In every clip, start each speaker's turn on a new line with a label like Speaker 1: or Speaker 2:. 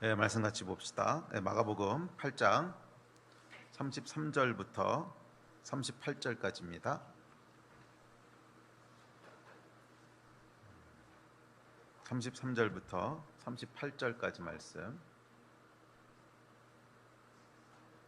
Speaker 1: 말씀 같이 봅시다. 마가복음 8장 33절부터 38절까지입니다. (33절부터) 38절까지 말씀.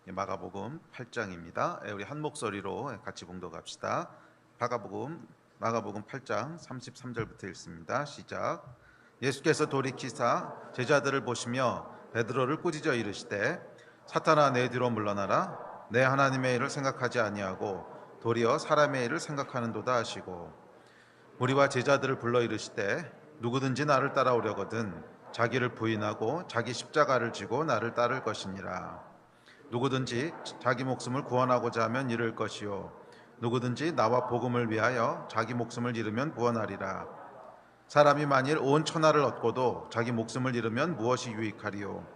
Speaker 1: 마가복음 8장입니다. 우리 한 목소리로 같이 봉독합시다. 마가복음 8장 33절부터 읽습니다. 시작. 예수께서 돌이키사 제자들을 보시며 베드로를 꾸짖어 이르시되 사탄아 내 뒤로 물러나라. 내 하나님의 일을 생각하지 아니하고 도리어 사람의 일을 생각하는도다 하시고, 무리와 제자들을 불러 이르시되 누구든지 나를 따라오려거든 자기를 부인하고 자기 십자가를 지고 나를 따를 것이니라. 누구든지 자기 목숨을 구원하고자 하면 잃을 것이요 누구든지 나와 복음을 위하여 자기 목숨을 잃으면 구원하리라. 사람이 만일 온 천하를 얻고도 자기 목숨을 잃으면 무엇이 유익하리요?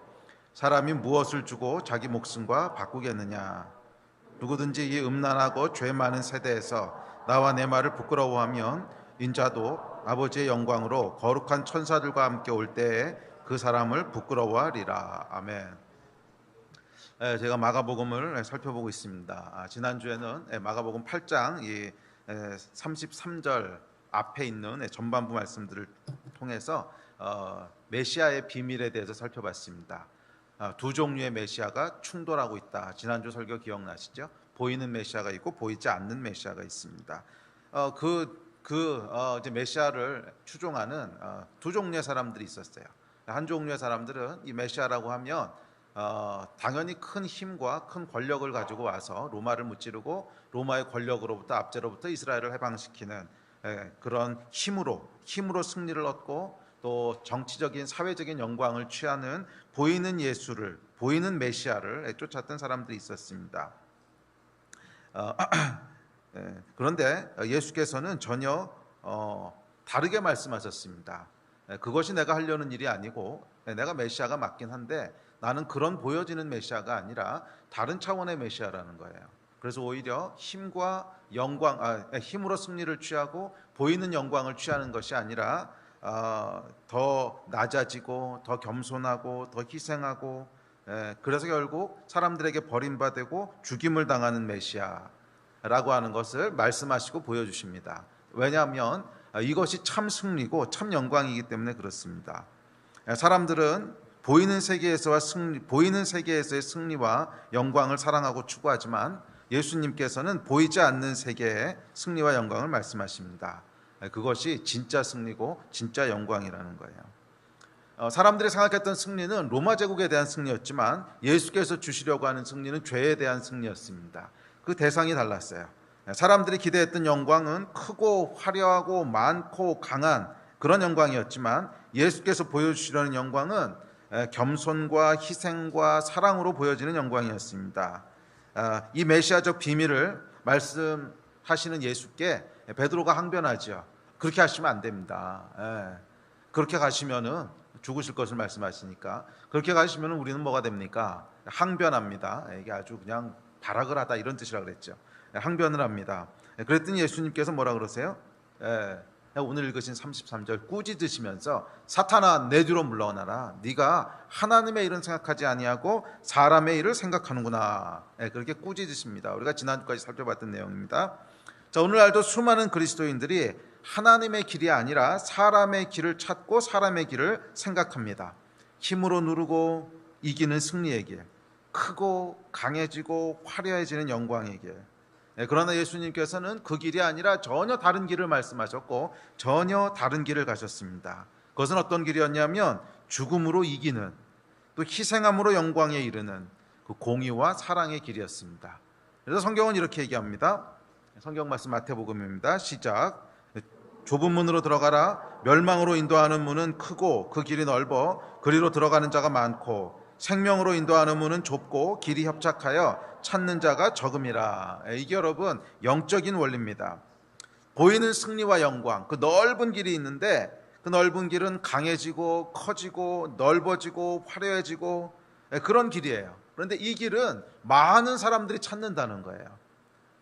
Speaker 1: 사람이 무엇을 주고 자기 목숨과 바꾸겠느냐? 누구든지 이 음란하고 죄 많은 세대에서 나와 내 말을 부끄러워하면 인자도 아버지의 영광으로 거룩한 천사들과 함께 올 때에 그 사람을 부끄러워하리라. 아멘. 제가 마가복음을 살펴보고 있습니다. 지난주에는 마가복음 8장 33절 앞에 있는 전반부 말씀들을 통해서 메시아의 비밀에 대해서 살펴봤습니다. 두 종류의 메시아가 충돌하고 있다. 지난주 설교 기억나시죠? 보이는 메시아가 있고 보이지 않는 메시아가 있습니다. 이제 메시아를 추종하는 두 종류의 사람들이 있었어요. 한 종류의 사람들은 이 메시아라고 하면 당연히 큰 힘과 큰 권력을 가지고 와서 로마를 무찌르고 로마의 권력으로부터 압제로부터 이스라엘을 해방시키는 그런 힘으로 승리를 얻고 또 정치적인 사회적인 영광을 취하는 보이는 예수를, 보이는 메시아를 쫓았던 사람들이 있었습니다. 그런데 예수께서는 전혀 다르게 말씀하셨습니다. 그것이 내가 하려는 일이 아니고 내가 메시아가 맞긴 한데 나는 그런 보여지는 메시아가 아니라 다른 차원의 메시아라는 거예요. 그래서 오히려 힘과 영광, 힘으로 승리를 취하고 보이는 영광을 취하는 것이 아니라 더 낮아지고 더 겸손하고 더 희생하고, 그래서 결국 사람들에게 버림받고 죽임을 당하는 메시아라고 하는 것을 말씀하시고 보여주십니다. 왜냐하면 이것이 참 승리고 참 영광이기 때문에 그렇습니다. 사람들은 보이는 세계에서의 승리와 영광을 사랑하고 추구하지만 예수님께서는 보이지 않는 세계의 승리와 영광을 말씀하십니다. 그것이 진짜 승리고 진짜 영광이라는 거예요. 사람들이 생각했던 승리는 로마 제국에 대한 승리였지만 예수께서 주시려고 하는 승리는 죄에 대한 승리였습니다. 그 대상이 달랐어요. 사람들이 기대했던 영광은 크고 화려하고 많고 강한 그런 영광이었지만 예수께서 보여주시려는 영광은 겸손과 희생과 사랑으로 보여지는 영광이었습니다. 이 메시아적 비밀을 말씀하시는 예수께 베드로가 항변하죠. 그렇게 하시면 안 됩니다. 그렇게 가시면은 죽으실 것을 말씀하시니까 그렇게 가시면은 우리는 뭐가 됩니까? 항변합니다. 이게 아주 그냥 발악을 하다 이런 뜻이라 그랬죠. 항변을 합니다. 그랬더니 예수님께서 뭐라 그러세요? 오늘 읽으신 33절 꾸짖으시면서 사탄아 내 뒤로 물러나라. 네가 하나님의 일은 생각하지 아니하고 사람의 일을 생각하는구나. 그렇게 꾸짖으십니다. 우리가 지난주까지 살펴봤던 내용입니다. 자, 오늘날도 수많은 그리스도인들이 하나님의 길이 아니라 사람의 길을 찾고 사람의 길을 생각합니다. 힘으로 누르고 이기는 승리의 길, 크고 강해지고 화려해지는 영광의 길. 그러나 예수님께서는 그 길이 아니라 전혀 다른 길을 말씀하셨고 전혀 다른 길을 가셨습니다. 그것은 어떤 길이었냐면 죽음으로 이기는, 또 희생함으로 영광에 이르는 그 공의와 사랑의 길이었습니다. 그래서 성경은 이렇게 얘기합니다. 성경 말씀 마태복음입니다. 시작. 좁은 문으로 들어가라. 멸망으로 인도하는 문은 크고 그 길이 넓어 그리로 들어가는 자가 많고 생명으로 인도하는 문은 좁고 길이 협착하여 찾는 자가 적음이라. 이게 여러분 영적인 원리입니다. 보이는 승리와 영광, 그 넓은 길이 있는데 그 넓은 길은 강해지고 커지고 넓어지고 화려해지고 그런 길이에요. 그런데 이 길은 많은 사람들이 찾는다는 거예요.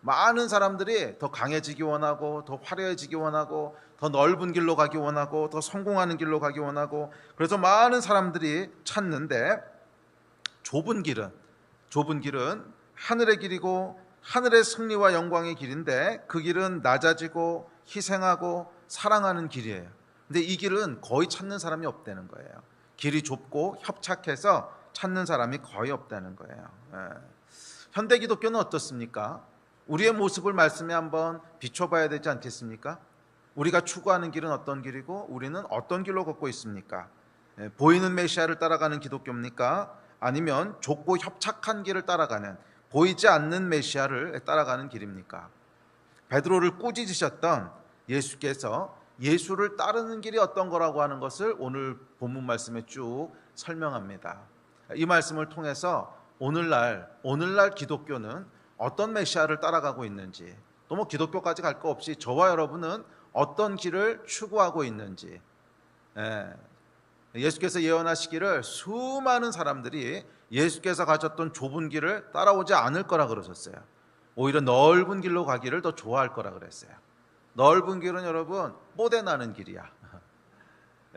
Speaker 1: 많은 사람들이 더 강해지기 원하고, 더 화려해지기 원하고, 더 넓은 길로 가기 원하고, 더 성공하는 길로 가기 원하고, 그래서 많은 사람들이 찾는데, 좁은 길은 하늘의 길이고 하늘의 승리와 영광의 길인데, 그 길은 낮아지고 희생하고 사랑하는 길이에요. 근데 이 길은 거의 찾는 사람이 없다는 거예요. 길이 좁고 협착해서 찾는 사람이 거의 없다는 거예요. 현대 기독교는 어떻습니까? 우리의 모습을 말씀에 한번 비춰봐야 되지 않겠습니까? 우리가 추구하는 길은 어떤 길이고 우리는 어떤 길로 걷고 있습니까? 보이는 메시아를 따라가는 기독교입니까? 아니면 좁고 협착한 길을 따라가는, 보이지 않는 메시아를 따라가는 길입니까? 베드로를 꾸짖으셨던 예수께서 예수를 따르는 길이 어떤 거라고 하는 것을 오늘 본문 말씀에 쭉 설명합니다. 이 말씀을 통해서 오늘날 기독교는 어떤 메시아를 따라가고 있는지, 또 뭐 기독교까지 갈 거 없이 저와 여러분은 어떤 길을 추구하고 있는지, 예수께서 예언하시기를 수많은 사람들이 예수께서 가셨던 좁은 길을 따라오지 않을 거라 그러셨어요. 오히려 넓은 길로 가기를 더 좋아할 거라 그랬어요. 넓은 길은 여러분 뽀대나는 길이야.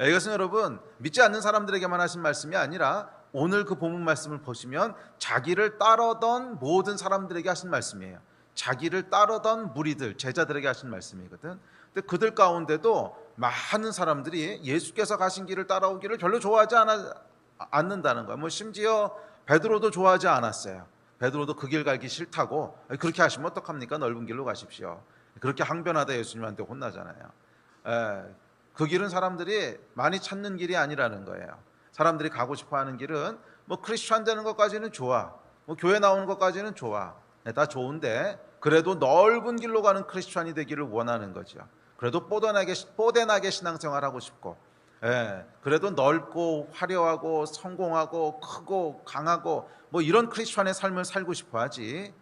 Speaker 1: 이것은 여러분 믿지 않는 사람들에게만 하신 말씀이 아니라 오늘 그 본문 말씀을 보시면 자기를 따르던 모든 사람들에게 하신 말씀이에요. 자기를 따르던 무리들, 제자들에게 하신 말씀이거든. 근데 그들 가운데도 많은 사람들이 예수께서 가신 길을 따라오기를 별로 좋아하지 않는다는 거예요. 뭐 심지어 베드로도 좋아하지 않았어요. 베드로도 그 길 가기 싫다고, 그렇게 하시면 어떡합니까? 넓은 길로 가십시오. 그렇게 항변하다 예수님한테 혼나잖아요. 그 길은 사람들이 많이 찾는 길이 아니라는 거예요. 사람들이 가고 싶어하는 길은 뭐 크리스천 되는 것까지는 좋아, 뭐 교회 나오는 것까지는 좋아, 다 좋은데 그래도 넓은 길로 가는 크리스천이 되기를 원하는 거죠. 그래도 뽀대나게 신앙생활하고 싶고, 그래도 넓고 화려하고 성공하고 크고 강하고 뭐 이런 크리스천의 삶을 살고 싶어하지.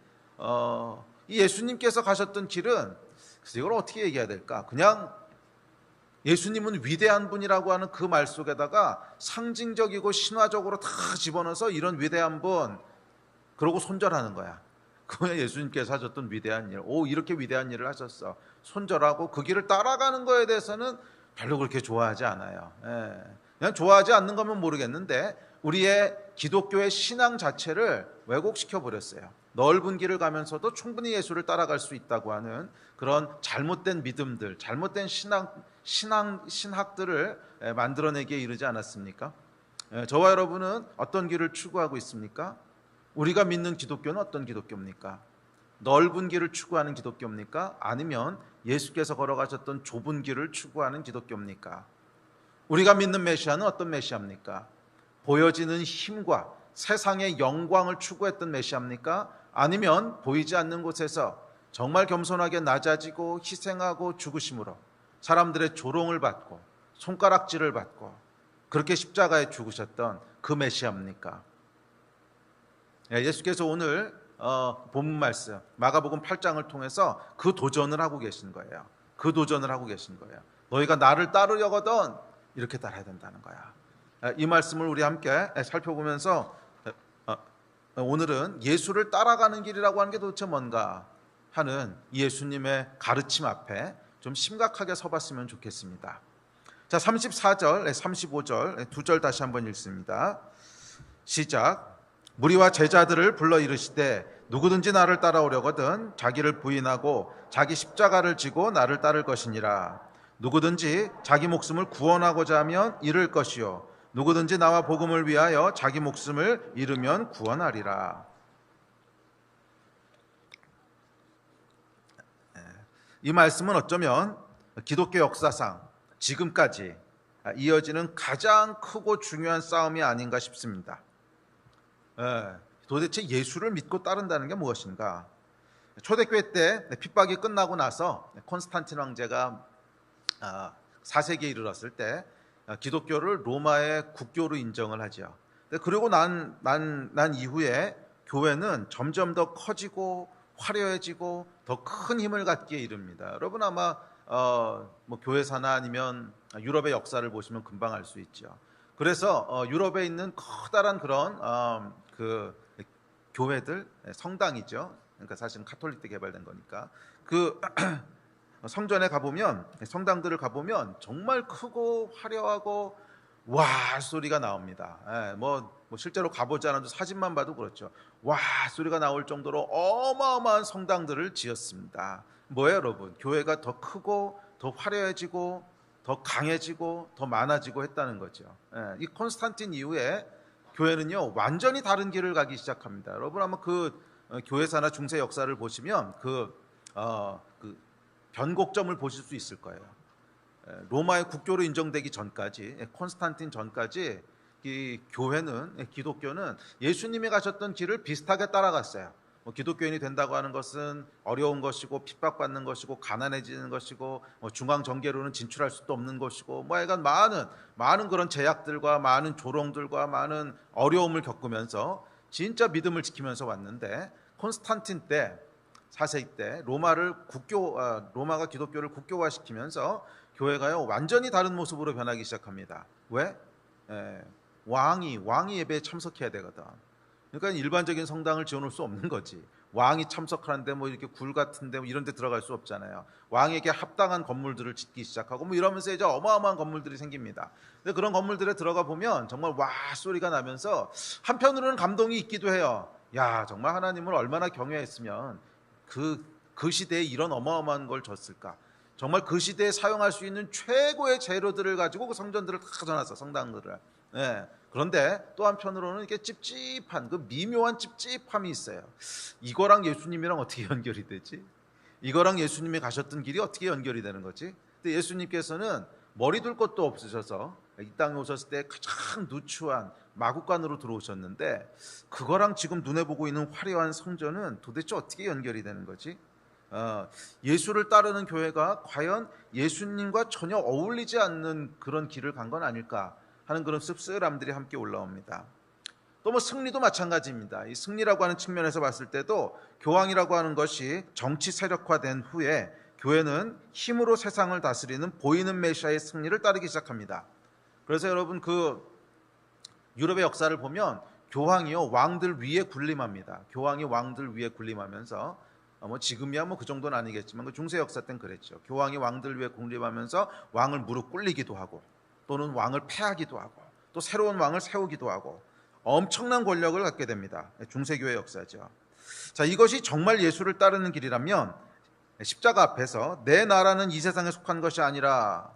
Speaker 1: 이 예수님께서 가셨던 길은, 그래서 이걸 어떻게 얘기해야 될까? 그냥 예수님은 위대한 분이라고 하는 그 말 속에다가 상징적이고 신화적으로 다 집어넣어서 이런 위대한 분, 그러고 손절하는 거야. 그거야 예수님께서 하셨던 위대한 일. 오, 이렇게 위대한 일을 하셨어. 손절하고 그 길을 따라가는 거에 대해서는 별로 그렇게 좋아하지 않아요. 그냥 좋아하지 않는 거면 모르겠는데 우리의 기독교의 신앙 자체를 왜곡시켜 버렸어요. 넓은 길을 가면서도 충분히 예수를 따라갈 수 있다고 하는 그런 잘못된 믿음들, 잘못된 신학들을 만들어내기에 이르지 않았습니까? 저와 여러분은 어떤 길을 추구하고 있습니까? 우리가 믿는 기독교는 어떤 기독교입니까? 넓은 길을 추구하는 기독교입니까? 아니면 예수께서 걸어가셨던 좁은 길을 추구하는 기독교입니까? 우리가 믿는 메시아는 어떤 메시아입니까? 보여지는 힘과 세상의 영광을 추구했던 메시아입니까? 아니면 보이지 않는 곳에서 정말 겸손하게 낮아지고 희생하고 죽으심으로 사람들의 조롱을 받고 손가락질을 받고 그렇게 십자가에 죽으셨던 그 메시아입니까? 예수께서 오늘 본문 말씀 마가복음 8장을 통해서 그 도전을 하고 계신 거예요. 그 도전을 하고 계신 거예요. 너희가 나를 따르려거든 이렇게 따라야 된다는 거야. 이 말씀을 우리 함께 살펴보면서 오늘은 예수를 따라가는 길이라고 하는 게 도대체 뭔가 하는 예수님의 가르침 앞에 좀 심각하게 서봤으면 좋겠습니다. 자, 34절, 35절 두 절 다시 한번 읽습니다. 시작. 무리와 제자들을 불러 이르시되 누구든지 나를 따라오려거든 자기를 부인하고 자기 십자가를 지고 나를 따를 것이니라. 누구든지 자기 목숨을 구원하고자 하면 잃을 것이요 누구든지 나와 복음을 위하여 자기 목숨을 잃으면 구원하리라. 이 말씀은 어쩌면 기독교 역사상 지금까지 이어지는 가장 크고 중요한 싸움이 아닌가 싶습니다. 도대체 예수를 믿고 따른다는 게 무엇인가? 초대교회 때 핍박이 끝나고 나서 콘스탄틴 황제가 4세기에 이르렀을 때 기독교를 로마의 국교로 인정을 하죠. 그리고 난 이후에 교회는 점점 더 커지고 화려해지고 더 큰 힘을 갖기에 이릅니다. 여러분 아마 뭐 교회사나 아니면 유럽의 역사를 보시면 금방 알 수 있죠. 그래서 유럽에 있는 커다란 그런 그 교회들, 성당이죠. 그러니까 사실은 카톨릭 때 개발된 거니까. 그 성전에 가보면, 성당들을 가보면 정말 크고 화려하고 와 소리가 나옵니다. 뭐 실제로 가보지 않아도 사진만 봐도 그렇죠. 와 소리가 나올 정도로 어마어마한 성당들을 지었습니다. 뭐예요, 여러분? 교회가 더 크고 더 화려해지고 더 강해지고 더 많아지고 했다는 거죠. 이 콘스탄틴 이후에 교회는요 완전히 다른 길을 가기 시작합니다. 여러분 한번 그 교회사나 중세 역사를 보시면 그 변곡점을 보실 수 있을 거예요. 로마의 국교로 인정되기 전까지, 콘스탄틴 전까지 이 교회는, 기독교는 예수님이 가셨던 길을 비슷하게 따라갔어요. 기독교인이 된다고 하는 것은 어려운 것이고 핍박받는 것이고 가난해지는 것이고 중앙 정계로는 진출할 수도 없는 것이고 약간 많은 그런 제약들과 많은 조롱들과 많은 어려움을 겪으면서 진짜 믿음을 지키면서 왔는데, 콘스탄틴 때 4세기 때 로마가 기독교를 국교화시키면서 교회가요 완전히 다른 모습으로 변하기 시작합니다. 왜? 왕이 예배에 참석해야 되거든. 그러니까 일반적인 성당을 지어놓을 수 없는 거지. 왕이 참석하는데 이렇게 굴 같은데 이런 데 들어갈 수 없잖아요. 왕에게 합당한 건물들을 짓기 시작하고 이러면서 이제 어마어마한 건물들이 생깁니다. 근데 그런 건물들에 들어가 보면 정말 와 소리가 나면서 한편으로는 감동이 있기도 해요. 야 정말 하나님을 얼마나 경외했으면 그 시대에 이런 어마어마한 걸 줬을까. 정말 그 시대에 사용할 수 있는 최고의 재료들을 가지고 그 성전들을 다 가져놨어, 성당들을. 그런데 또 한편으로는 이렇게 찝찝한 그 미묘한 찝찝함이 있어요. 이거랑 예수님이랑 어떻게 연결이 되지? 이거랑 예수님이 가셨던 길이 어떻게 연결이 되는 거지? 근데 예수님께서는 머리 둘 것도 없으셔서 이 땅에 오셨을 때 가장 누추한 마구간으로 들어오셨는데, 그거랑 지금 눈에 보고 있는 화려한 성전은 도대체 어떻게 연결이 되는 거지? 예수를 따르는 교회가 과연 예수님과 전혀 어울리지 않는 그런 길을 간 건 아닐까 하는 그런 씁쓸함들이 함께 올라옵니다. 또 승리도 마찬가지입니다. 이 승리라고 하는 측면에서 봤을 때도 교황이라고 하는 것이 정치 세력화된 후에 교회는 힘으로 세상을 다스리는 보이는 메시아의 승리를 따르기 시작합니다. 그래서 여러분 그 유럽의 역사를 보면 교황이요 왕들 위에 군림합니다. 교황이 왕들 위에 군림하면서 지금이야 그 정도는 아니겠지만 그 중세 역사 땐 그랬죠. 교황이 왕들 위에 군림하면서 왕을 무릎 꿇리기도 하고 또는 왕을 패하기도 하고 또 새로운 왕을 세우기도 하고 엄청난 권력을 갖게 됩니다. 중세교회 역사죠. 자, 이것이 정말 예수를 따르는 길이라면 십자가 앞에서 내 나라는 이 세상에 속한 것이 아니라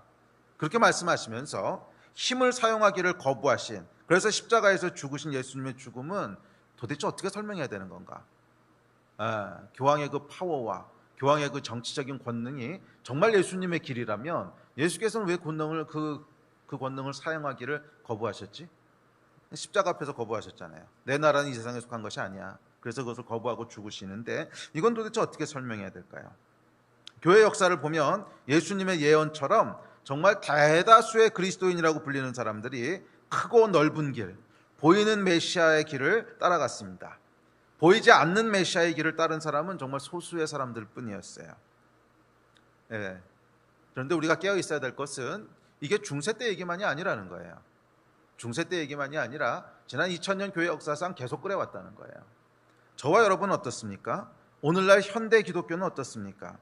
Speaker 1: 그렇게 말씀하시면서 힘을 사용하기를 거부하신, 그래서 십자가에서 죽으신 예수님의 죽음은 도대체 어떻게 설명해야 되는 건가? 교황의 그 파워와 교황의 그 정치적인 권능이 정말 예수님의 길이라면 예수께서는 왜 그 권능을 사용하기를 거부하셨지? 십자가 앞에서 거부하셨잖아요. 내 나라는 이 세상에 속한 것이 아니야. 그래서 그것을 거부하고 죽으시는데 이건 도대체 어떻게 설명해야 될까요? 교회 역사를 보면 예수님의 예언처럼 정말 대다수의 그리스도인이라고 불리는 사람들이 크고 넓은 길, 보이는 메시아의 길을 따라갔습니다. 보이지 않는 메시아의 길을 따른 사람은 정말 소수의 사람들 뿐이었어요. 그런데 우리가 깨어 있어야 될 것은 이게 중세 때 얘기만이 아니라는 거예요. 중세 때 얘기만이 아니라 지난 2000년 교회 역사상 계속 그래왔다는 거예요. 저와 여러분은 어떻습니까? 오늘날 현대 기독교는 어떻습니까?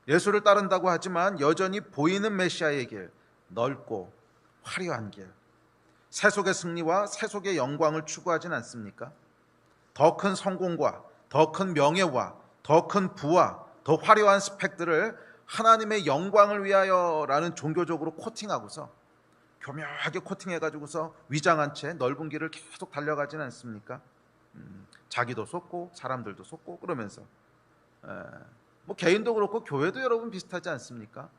Speaker 1: 예수를 따른다고 하지만 여전히 보이는 메시아의 길, 넓고 화려한 길, 세속의 승리와 세속의 영광을 추구하진 않습니까? 더 큰 성공과 더 큰 명예와 더 큰 부와 더 화려한 스펙들을 하나님의 영광을 위하여라는 종교적으로 코팅하고서 교묘하게 코팅해가지고서 위장한 채 넓은 길을 계속 달려가지는 않습니까? 자기도 속고 사람들도 속고 그러면서 개인도 그렇고 교회도 여러분 비슷하지 않습니까?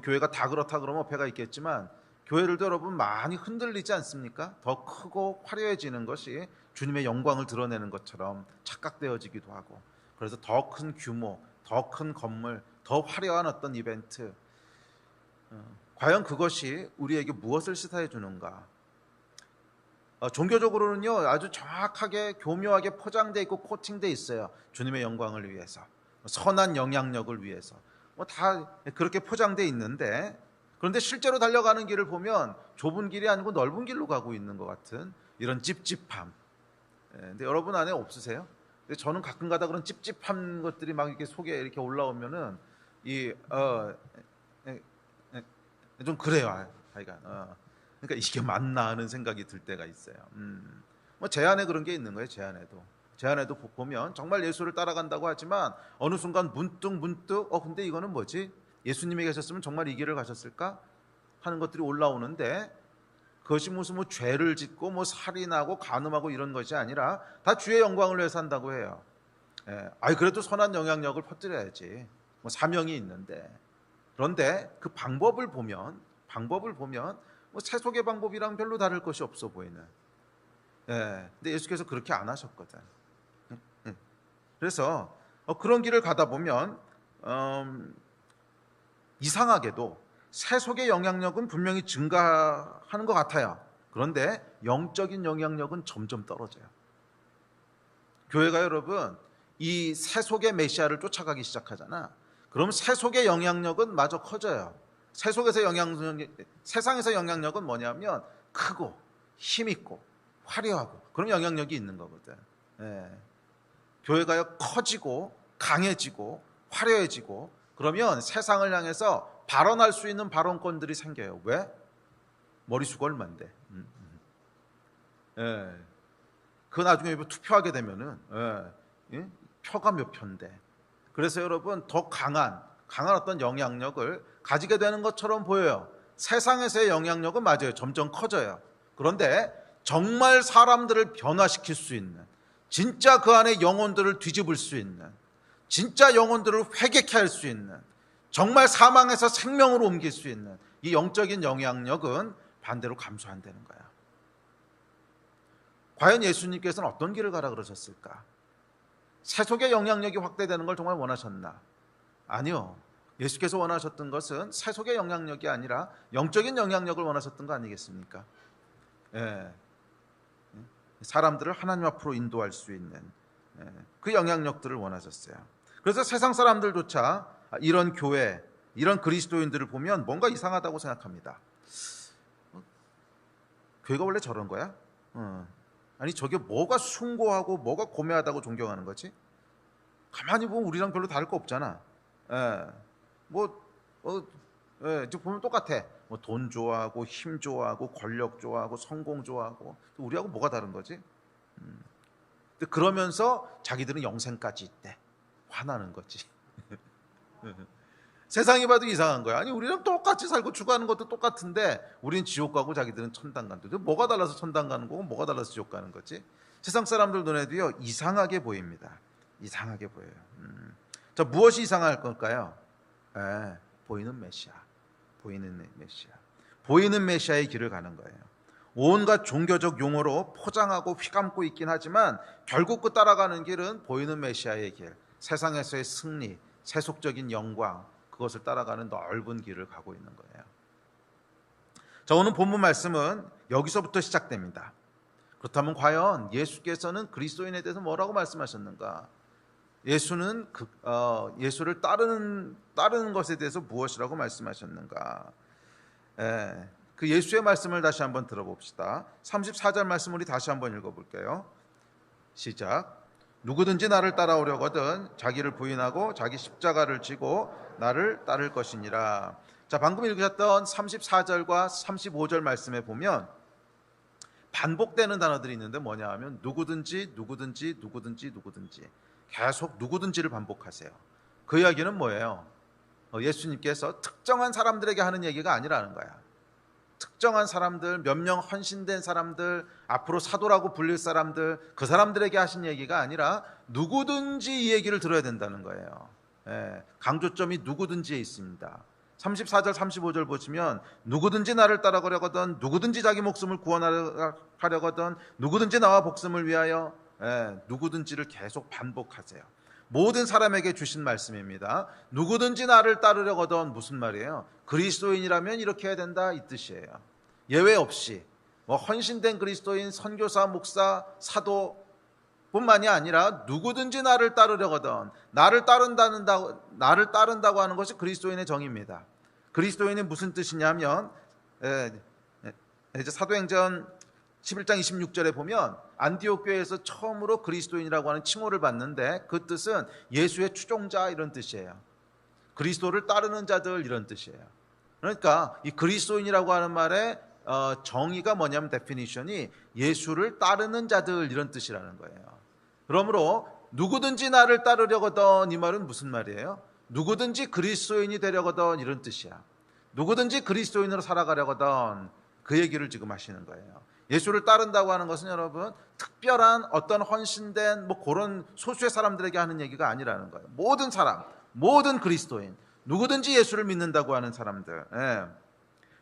Speaker 1: 교회가 다 그렇다 그러면 어폐가 있겠지만 교회들도 여러분 많이 흔들리지 않습니까? 더 크고 화려해지는 것이 주님의 영광을 드러내는 것처럼 착각되어지기도 하고, 그래서 더 큰 규모, 더 큰 건물, 더 화려한 어떤 이벤트, 과연 그것이 우리에게 무엇을 시사해 주는가? 종교적으로는요 아주 정확하게 교묘하게 포장되어 있고 코팅되어 있어요. 주님의 영광을 위해서, 선한 영향력을 위해서 다 그렇게 포장되어 있는데, 그런데 실제로 달려가는 길을 보면 좁은 길이 아니고 넓은 길로 가고 있는 것 같은 이런 찝찝함. 근데 여러분 안에 없으세요? 근데 저는 가끔가다 그런 찝찝한 것들이 막 이렇게 속에 이렇게 올라오면은 좀 그래요. 그러니까 이게 맞나 하는 생각이 들 때가 있어요. 뭐 제 안에 그런 게 있는 거예요. 제 안에도 보면 정말 예수를 따라간다고 하지만 어느 순간 문득 근데 이거는 뭐지? 예수님이 계셨으면 정말 이 길을 가셨을까? 하는 것들이 올라오는데 그것이 무슨 뭐 죄를 짓고 뭐 살인하고 간음하고 이런 것이 아니라 다 주의 영광을 위해서 한다고 해요. 그래도 선한 영향력을 퍼뜨려야지. 뭐 사명이 있는데. 그런데 그 방법을 보면 뭐 세속의 방법이랑 별로 다를 것이 없어 보이는. 근데 예수께서 그렇게 안 하셨거든. 그래서 그런 길을 가다 보면 이상하게도 세속의 영향력은 분명히 증가하는 것 같아요. 그런데 영적인 영향력은 점점 떨어져요. 교회가 여러분 이 세속의 메시아를 쫓아가기 시작하잖아. 그럼 세속의 영향력은 마저 커져요. 세상에서 영향력은 뭐냐면 크고 힘있고 화려하고 그런 영향력이 있는 거거든. 교회가 커지고 강해지고 화려해지고 그러면 세상을 향해서 발언할 수 있는 발언권들이 생겨요. 왜? 머리수가 얼만데. 그 나중에 투표하게 되면은 표가 몇 표인데. 그래서 여러분 더 강한 어떤 영향력을 가지게 되는 것처럼 보여요. 세상에서의 영향력은 맞아요. 점점 커져요. 그런데 정말 사람들을 변화시킬 수 있는, 진짜 그 안에 영혼들을 뒤집을 수 있는, 진짜 영혼들을 회개케 할 수 있는, 정말 사망에서 생명으로 옮길 수 있는 이 영적인 영향력은 반대로 감소한다는 거야. 과연 예수님께서는 어떤 길을 가라 그러셨을까? 세속의 영향력이 확대되는 걸 정말 원하셨나? 아니요. 예수께서 원하셨던 것은 세속의 영향력이 아니라 영적인 영향력을 원하셨던 거 아니겠습니까? 사람들을 하나님 앞으로 인도할 수 있는 그 영향력들을 원하셨어요. 그래서 세상 사람들조차 이런 교회, 이런 그리스도인들을 보면 뭔가 이상하다고 생각합니다. 교회가 원래 저런 거야? 아니 저게 뭐가 숭고하고 뭐가 고매하다고 존경하는 거지? 가만히 보면 우리랑 별로 다를 거 없잖아. 이제 보면 똑같아. 뭐 돈 좋아하고 힘 좋아하고 권력 좋아하고 성공 좋아하고 우리하고 뭐가 다른 거지? 근데 그러면서 자기들은 영생까지 있대. 화나는 거지. 세상이 봐도 이상한 거야. 아니 우리랑 똑같이 살고 죽어가는 것도 똑같은데 우리는 지옥 가고 자기들은 천당 간대. 뭐가 달라서 천당 가는 거고 뭐가 달라서 지옥 가는 거지? 세상 사람들 눈에도요 이상하게 보입니다. 이상하게 보여요. 자, 무엇이 이상할 걸까요? 보이는 메시아. 보이는 메시아의 길을 가는 거예요. 온갖 종교적 용어로 포장하고 휘감고 있긴 하지만 결국 그 따라가는 길은 보이는 메시아의 길, 세상에서의 승리, 세속적인 영광, 그것을 따라가는 넓은 길을 가고 있는 거예요. 자, 오늘 본문 말씀은 여기서부터 시작됩니다. 그렇다면 과연 예수께서는 그리스도인에 대해서 뭐라고 말씀하셨는가? 예수는 예수를 따르는 것에 대해서 무엇이라고 말씀하셨는가? 그 예수의 말씀을 다시 한번 들어봅시다. 34절 말씀 우리 다시 한번 읽어볼게요. 시작. 누구든지 나를 따라오려거든 자기를 부인하고 자기 십자가를 지고 나를 따를 것이니라. 자, 방금 읽으셨던 34절과 35절 말씀에 보면 반복되는 단어들이 있는데 뭐냐 하면 누구든지 계속 누구든지를 반복하세요. 그 이야기는 뭐예요? 예수님께서 특정한 사람들에게 하는 얘기가 아니라는 거야. 특정한 사람들, 몇 명 헌신된 사람들, 앞으로 사도라고 불릴 사람들, 그 사람들에게 하신 얘기가 아니라 누구든지 이 얘기를 들어야 된다는 거예요. 강조점이 누구든지에 있습니다. 34절 35절 보시면 누구든지 나를 따라가려거든 누구든지 자기 목숨을 구원하려거든 누구든지 나와 복음을 위하여 누구든지를 계속 반복하세요. 모든 사람에게 주신 말씀입니다. 누구든지 나를 따르려거든 무슨 말이에요? 그리스도인이라면 이렇게 해야 된다 이 뜻이에요. 예외 없이 뭐 헌신된 그리스도인, 선교사, 목사, 사도 뿐만이 아니라 누구든지 나를 따르려거든 나를 따른다고 하는 것이 그리스도인의 정의입니다. 그리스도인이 무슨 뜻이냐면 이제 사도행전 11장 26절에 보면 안디옥 교회에서 처음으로 그리스도인이라고 하는 칭호를 받는데 그 뜻은 예수의 추종자 이런 뜻이에요. 그리스도를 따르는 자들 이런 뜻이에요. 그러니까 이 그리스도인이라고 하는 말의 정의가 뭐냐면 데피니션이 예수를 따르는 자들 이런 뜻이라는 거예요. 그러므로 누구든지 나를 따르려거든 이 말은 무슨 말이에요? 누구든지 그리스도인이 되려거든 이런 뜻이야. 누구든지 그리스도인으로 살아가려거든 그 얘기를 지금 하시는 거예요. 예수를 따른다고 하는 것은 여러분 특별한 어떤 헌신된 뭐 그런 소수의 사람들에게 하는 얘기가 아니라는 거예요. 모든 사람, 모든 그리스도인, 누구든지 예수를 믿는다고 하는 사람들. 예.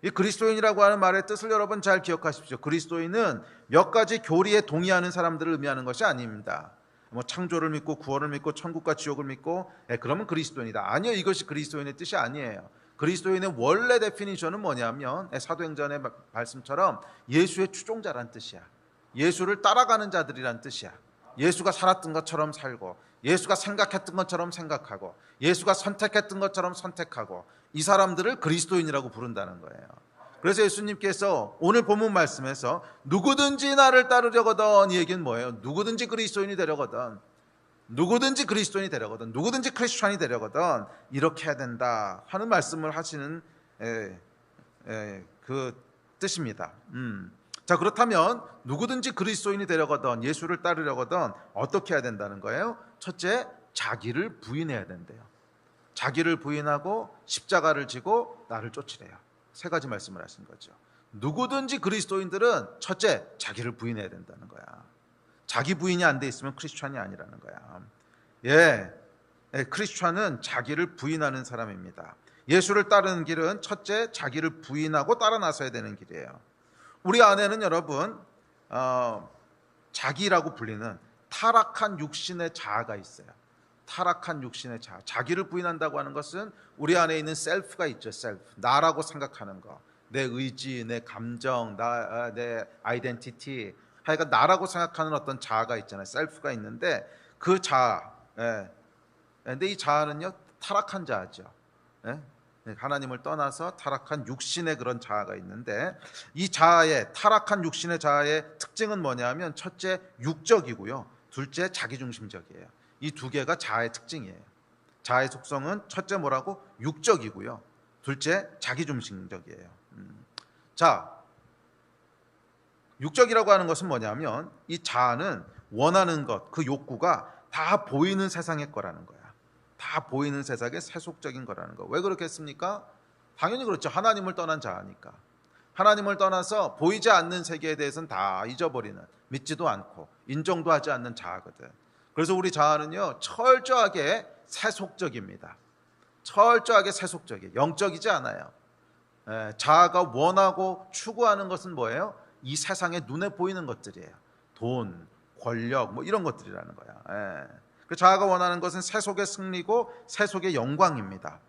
Speaker 1: 이 그리스도인이라고 하는 말의 뜻을 여러분 잘 기억하십시오. 그리스도인은 몇 가지 교리에 동의하는 사람들을 의미하는 것이 아닙니다. 뭐 창조를 믿고 구원을 믿고 천국과 지옥을 믿고 그러면 그리스도인이다. 아니요, 이것이 그리스도인의 뜻이 아니에요. 그리스도인의 원래 데피니션은 뭐냐면 사도행전의 말씀처럼 예수의 추종자란 뜻이야. 예수를 따라가는 자들이란 뜻이야. 예수가 살았던 것처럼 살고 예수가 생각했던 것처럼 생각하고 예수가 선택했던 것처럼 선택하고 이 사람들을 그리스도인이라고 부른다는 거예요. 그래서 예수님께서 오늘 본문 말씀에서 누구든지 나를 따르려거든 이 얘기는 뭐예요? 누구든지 그리스도인이 되려거든, 누구든지 그리스도인이 되려거든, 누구든지 크리스찬이 되려거든 이렇게 해야 된다 하는 말씀을 하시는 그 뜻입니다. 자, 그렇다면 누구든지 그리스도인이 되려거든 예수를 따르려거든 어떻게 해야 된다는 거예요? 첫째, 자기를 부인해야 된대요. 자기를 부인하고 십자가를 지고 나를 쫓으래요. 세 가지 말씀을 하신 거죠. 누구든지 그리스도인들은 첫째, 자기를 부인해야 된다는 거야. 자기 부인이 안 돼 있으면 크리스찬이 아니라는 거야. 크리스찬은 자기를 부인하는 사람입니다. 예수를 따르는 길은 첫째, 자기를 부인하고 따라 나서야 되는 길이에요. 우리 안에는 여러분 자기라고 불리는 타락한 육신의 자아가 있어요. 타락한 육신의 자아. 자기를 부인한다고 하는 것은 우리 안에 있는 셀프가 있죠. 셀프. 나라고 생각하는 거. 내 의지, 내 감정, 내 아이덴티티. 하여간 나라고 생각하는 어떤 자아가 있잖아요. 셀프가 있는데 그 자아. 근데 이 자아는요, 타락한 자아죠. 하나님을 떠나서 타락한 육신의 그런 자아가 있는데 이 자아의 타락한 육신의 자아의 특징은 뭐냐면 첫째, 육적이고요. 둘째, 자기중심적이에요. 이 두 개가 자아의 특징이에요. 자아의 속성은 첫째 뭐라고? 육적이고요. 둘째, 자기중심적이에요. 자, 육적이라고 하는 것은 뭐냐면 이 자아는 원하는 것, 그 욕구가 다 보이는 세상의 거라는 거야. 다 보이는 세상의 세속적인 거라는 거. 왜 그렇겠습니까? 당연히 그렇죠. 하나님을 떠난 자아니까. 하나님을 떠나서 보이지 않는 세계에 대해서는 다 잊어버리는, 믿지도 않고 인정도 하지 않는 자아거든. 그래서 우리 자아는요, 철저하게 세속적입니다. 철저하게 세속적이에요. 영적이지 않아요. 자아가 원하고 추구하는 것은 뭐예요? 이 세상에 눈에 보이는 것들이에요. 돈, 권력, 뭐 이런 것들이라는 거야. 그 자아가 원하는 것은 세속의 승리고 세속의 영광입니다.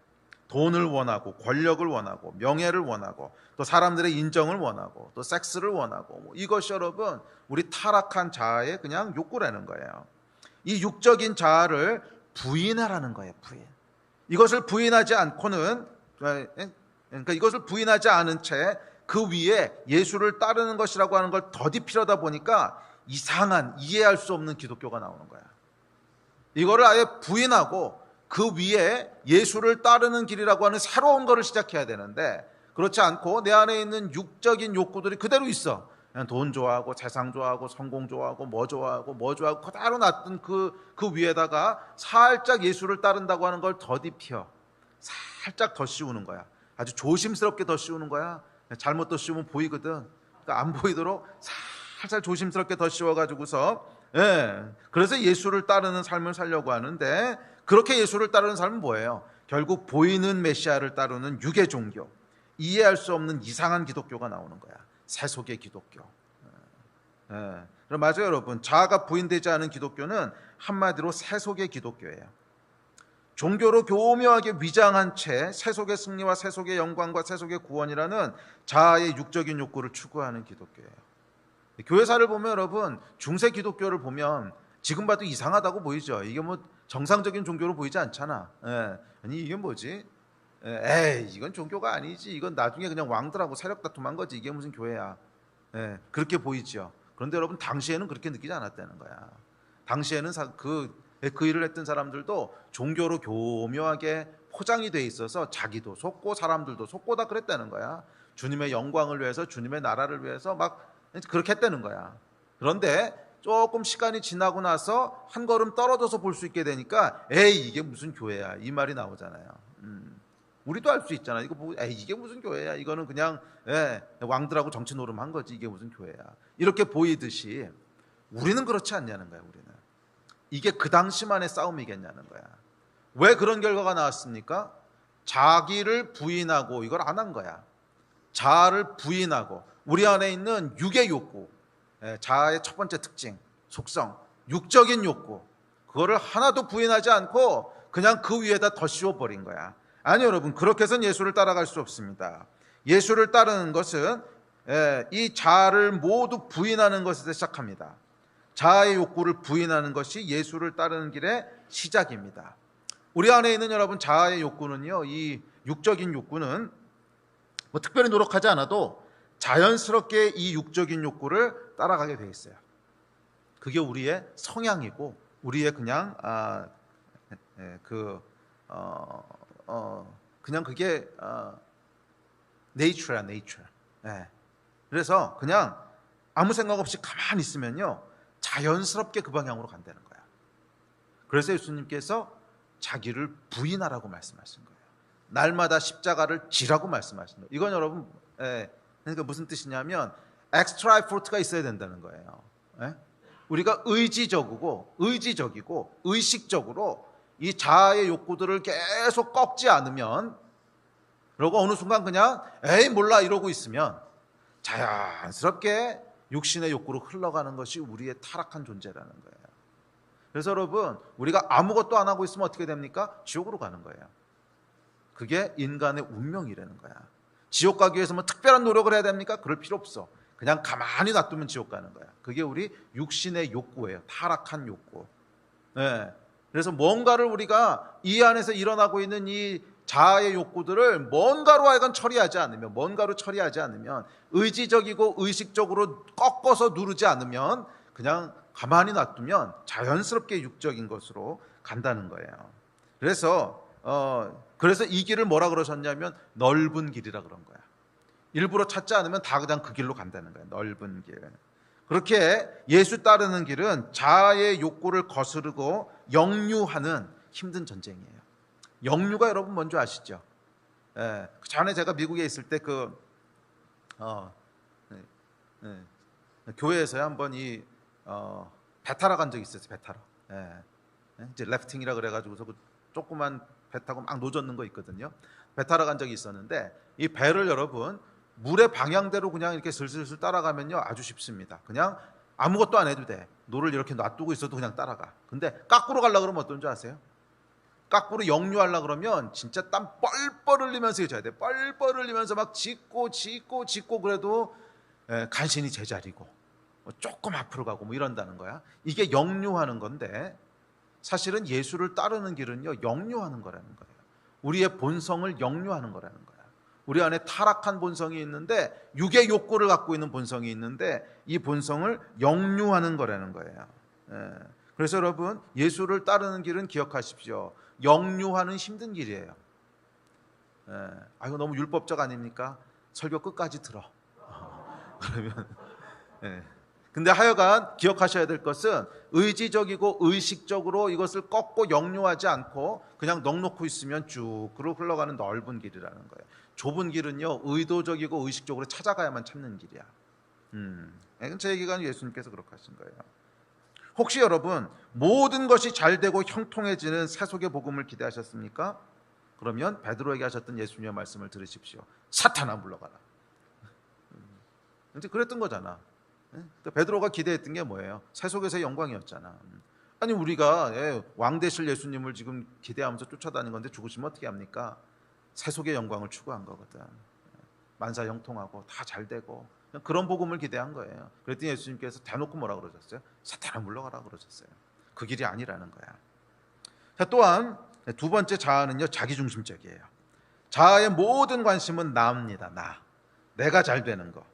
Speaker 1: 돈을 원하고 권력을 원하고 명예를 원하고 또 사람들의 인정을 원하고 또 섹스를 원하고 뭐 이것이 여러분 우리 타락한 자아의 그냥 욕구라는 거예요. 이 육적인 자아를 부인하라는 거예요. 부인. 이것을 부인하지 않고는, 그러니까 이것을 부인하지 않은 채 그 위에 예수를 따르는 것이라고 하는 걸 더디피려다 보니까 이상한, 이해할 수 없는 기독교가 나오는 거야. 이거를 아예 부인하고 그 위에 예수를 따르는 길이라고 하는 새로운 거를 시작해야 되는데 그렇지 않고 내 안에 있는 육적인 욕구들이 그대로 있어. 그냥 돈 좋아하고 세상 좋아하고 성공 좋아하고 뭐 좋아하고 그대로 놨던 그 위에다가 살짝 예수를 따른다고 하는 걸 더디피어. 살짝 더 씌우는 거야. 아주 조심스럽게 더 씌우는 거야. 잘못 더 씌우면 보이거든. 그러니까 안 보이도록 살짝 조심스럽게 더 씌워가지고서 그래서 예수를 따르는 삶을 살려고 하는데 그렇게 예수를 따르는 삶은 뭐예요? 결국 보이는 메시아를 따르는 유괴 종교, 이해할 수 없는 이상한 기독교가 나오는 거야. 세속의 기독교. 그럼 맞아요, 여러분. 자아가 부인되지 않은 기독교는 한마디로 세속의 기독교예요. 종교로 교묘하게 위장한 채 세속의 승리와 세속의 영광과 세속의 구원이라는 자아의 육적인 욕구를 추구하는 기독교예요. 교회사를 보면 여러분 중세 기독교를 보면 지금 봐도 이상하다고 보이죠. 이게 뭐 정상적인 종교로 보이지 않잖아. 아니 이게 뭐지? 이건 종교가 아니지. 이건 나중에 그냥 왕들하고 세력 다툼한 거지. 이게 무슨 교회야? 그렇게 보이죠. 그런데 여러분 당시에는 그렇게 느끼지 않았다는 거야. 당시에는 그 일을 했던 사람들도 종교로 교묘하게 포장이 돼 있어서 자기도 속고 사람들도 속고 다 그랬다는 거야. 주님의 영광을 위해서, 주님의 나라를 위해서 막 그렇게 했다는 거야. 그런데 조금 시간이 지나고 나서 한 걸음 떨어져서 볼 수 있게 되니까 에이 이게 무슨 교회야 이 말이 나오잖아요. 우리도 알 수 있잖아. 이거 보고 에이 이게 무슨 교회야. 이거는 그냥 왕들하고 정치 노름한 거지. 이게 무슨 교회야. 이렇게 보이듯이 우리는 그렇지 않냐는 거야. 우리는 이게 그 당시만의 싸움이겠냐는 거야. 왜 그런 결과가 나왔습니까? 자기를 부인하고 이걸 안 한 거야. 자아를 부인하고 우리 안에 있는 육의 욕구, 자아의 첫 번째 특징, 속성, 육적인 욕구, 그거를 하나도 부인하지 않고 그냥 그 위에다 더 씌워버린 거야. 아니 여러분, 그렇게 해서는 예수를 따라갈 수 없습니다. 예수를 따르는 것은 이 자아를 모두 부인하는 것에서 시작합니다. 자아의 욕구를 부인하는 것이 예수를 따르는 길의 시작입니다. 우리 안에 있는 여러분 자아의 욕구는요, 이 육적인 욕구는 뭐 특별히 노력하지 않아도 자연스럽게 이 육적인 욕구를 따라가게 돼 있어요. 그게 우리의 성향이고 우리의 그냥 그냥 그게 nature야, nature. 그래서 그냥 아무 생각 없이 가만히 있으면요 자연스럽게 그 방향으로 간다는 거야. 그래서 예수님께서 자기를 부인하라고 말씀하신 거예요. 날마다 십자가를 지라고 말씀하신 거예요. 이건 여러분 그러니까 무슨 뜻이냐면 엑스트라 에포트가 있어야 된다는 거예요. 우리가 의지적이고 의식적으로 이 자아의 욕구들을 계속 꺾지 않으면, 그러고 어느 순간 그냥 에이 몰라 이러고 있으면 자연스럽게 육신의 욕구로 흘러가는 것이 우리의 타락한 존재라는 거예요. 그래서 여러분 우리가 아무것도 안 하고 있으면 어떻게 됩니까? 지옥으로 가는 거예요. 그게 인간의 운명이라는 거야. 지옥 가기 위해서 뭐 특별한 노력을 해야 됩니까? 그럴 필요 없어. 그냥 가만히 놔두면 지옥 가는 거야. 그게 우리 육신의 욕구예요. 타락한 욕구. 그래서 뭔가를 우리가 이 안에서 일어나고 있는 이 자아의 욕구들을 뭔가로 하여간 처리하지 않으면 의지적이고 의식적으로 꺾어서 누르지 않으면 그냥 가만히 놔두면 자연스럽게 육적인 것으로 간다는 거예요. 그래서 이 길을 뭐라 그러셨냐면 넓은 길이라 그런 거야. 일부러 찾지 않으면 다 그냥 그 길로 간다는 거예요. 넓은 길. 그렇게 예수 따르는 길은 자아의 욕구를 거스르고 역류하는 힘든 전쟁이에요. 역류가 여러분 뭔지 아시죠? 그 전에 제가 미국에 있을 때 교회에서요 한번 배 타러 간 적이 있었어요. 배 타러. 이제 래프팅이라 그래가지고서 그 조그만 배 타고 막 노젓는 거 있거든요. 배 타러 간 적이 있었는데 이 배를 여러분 물의 방향대로 그냥 이렇게 슬슬슬 따라가면요 아주 쉽습니다. 그냥 아무것도 안 해도 돼. 노를 이렇게 놔두고 있어도 그냥 따라가. 근데 까꾸로 가려고 그러면 어떤지 아세요? 까꾸로 역류하려고 그러면 진짜 땀 뻘뻘 흘리면서 해줘야 돼. 뻘뻘 흘리면서 막 짚고 그래도 간신히 제자리고 조금 앞으로 가고 뭐 이런다는 거야. 이게 역류하는 건데 사실은 예수를 따르는 길은요 역류하는 거라는 거예요. 우리의 본성을 역류하는 거라는 거야. 우리 안에 타락한 본성이 있는데 육의 욕구를 갖고 있는 본성이 있는데 이 본성을 역류하는 거라는 거예요. 그래서 여러분 예수를 따르는 길은 기억하십시오. 역류하는 힘든 길이에요. 이거 너무 율법적 아닙니까? 설교 끝까지 들어. 그러면 근데 하여간 기억하셔야 될 것은 의지적이고 의식적으로 이것을 꺾고 역류하지 않고 그냥 넉놓고 있으면 쭉 흘러가는 넓은 길이라는 거예요. 좁은 길은요 의도적이고 의식적으로 찾아가야만 찾는 길이야. 제 얘기가 예수님께서 그렇게 하신 거예요. 혹시 여러분 모든 것이 잘 되고 형통해지는 세속의 복음을 기대하셨습니까? 그러면 베드로에게 하셨던 예수님의 말씀을 들으십시오. 사탄아 물러가라. 이제 그랬던 거잖아. 베드로가 기대했던 게 뭐예요? 세속에서의 영광이었잖아. 아니 우리가 왕 되실 예수님을 지금 기대하면서 쫓아다니는 건데 죽으시면 어떻게 합니까? 세속의 영광을 추구한 거거든. 만사 형통하고 다 잘 되고 그런 복음을 기대한 거예요. 그랬더니 예수님께서 대놓고 뭐라 그러셨어요? 사탄아 물러가라 그러셨어요. 그 길이 아니라는 거야. 자, 또한 두 번째 자아는요 자기중심적이에요. 자아의 모든 관심은 나입니다. 내가 잘 되는 거.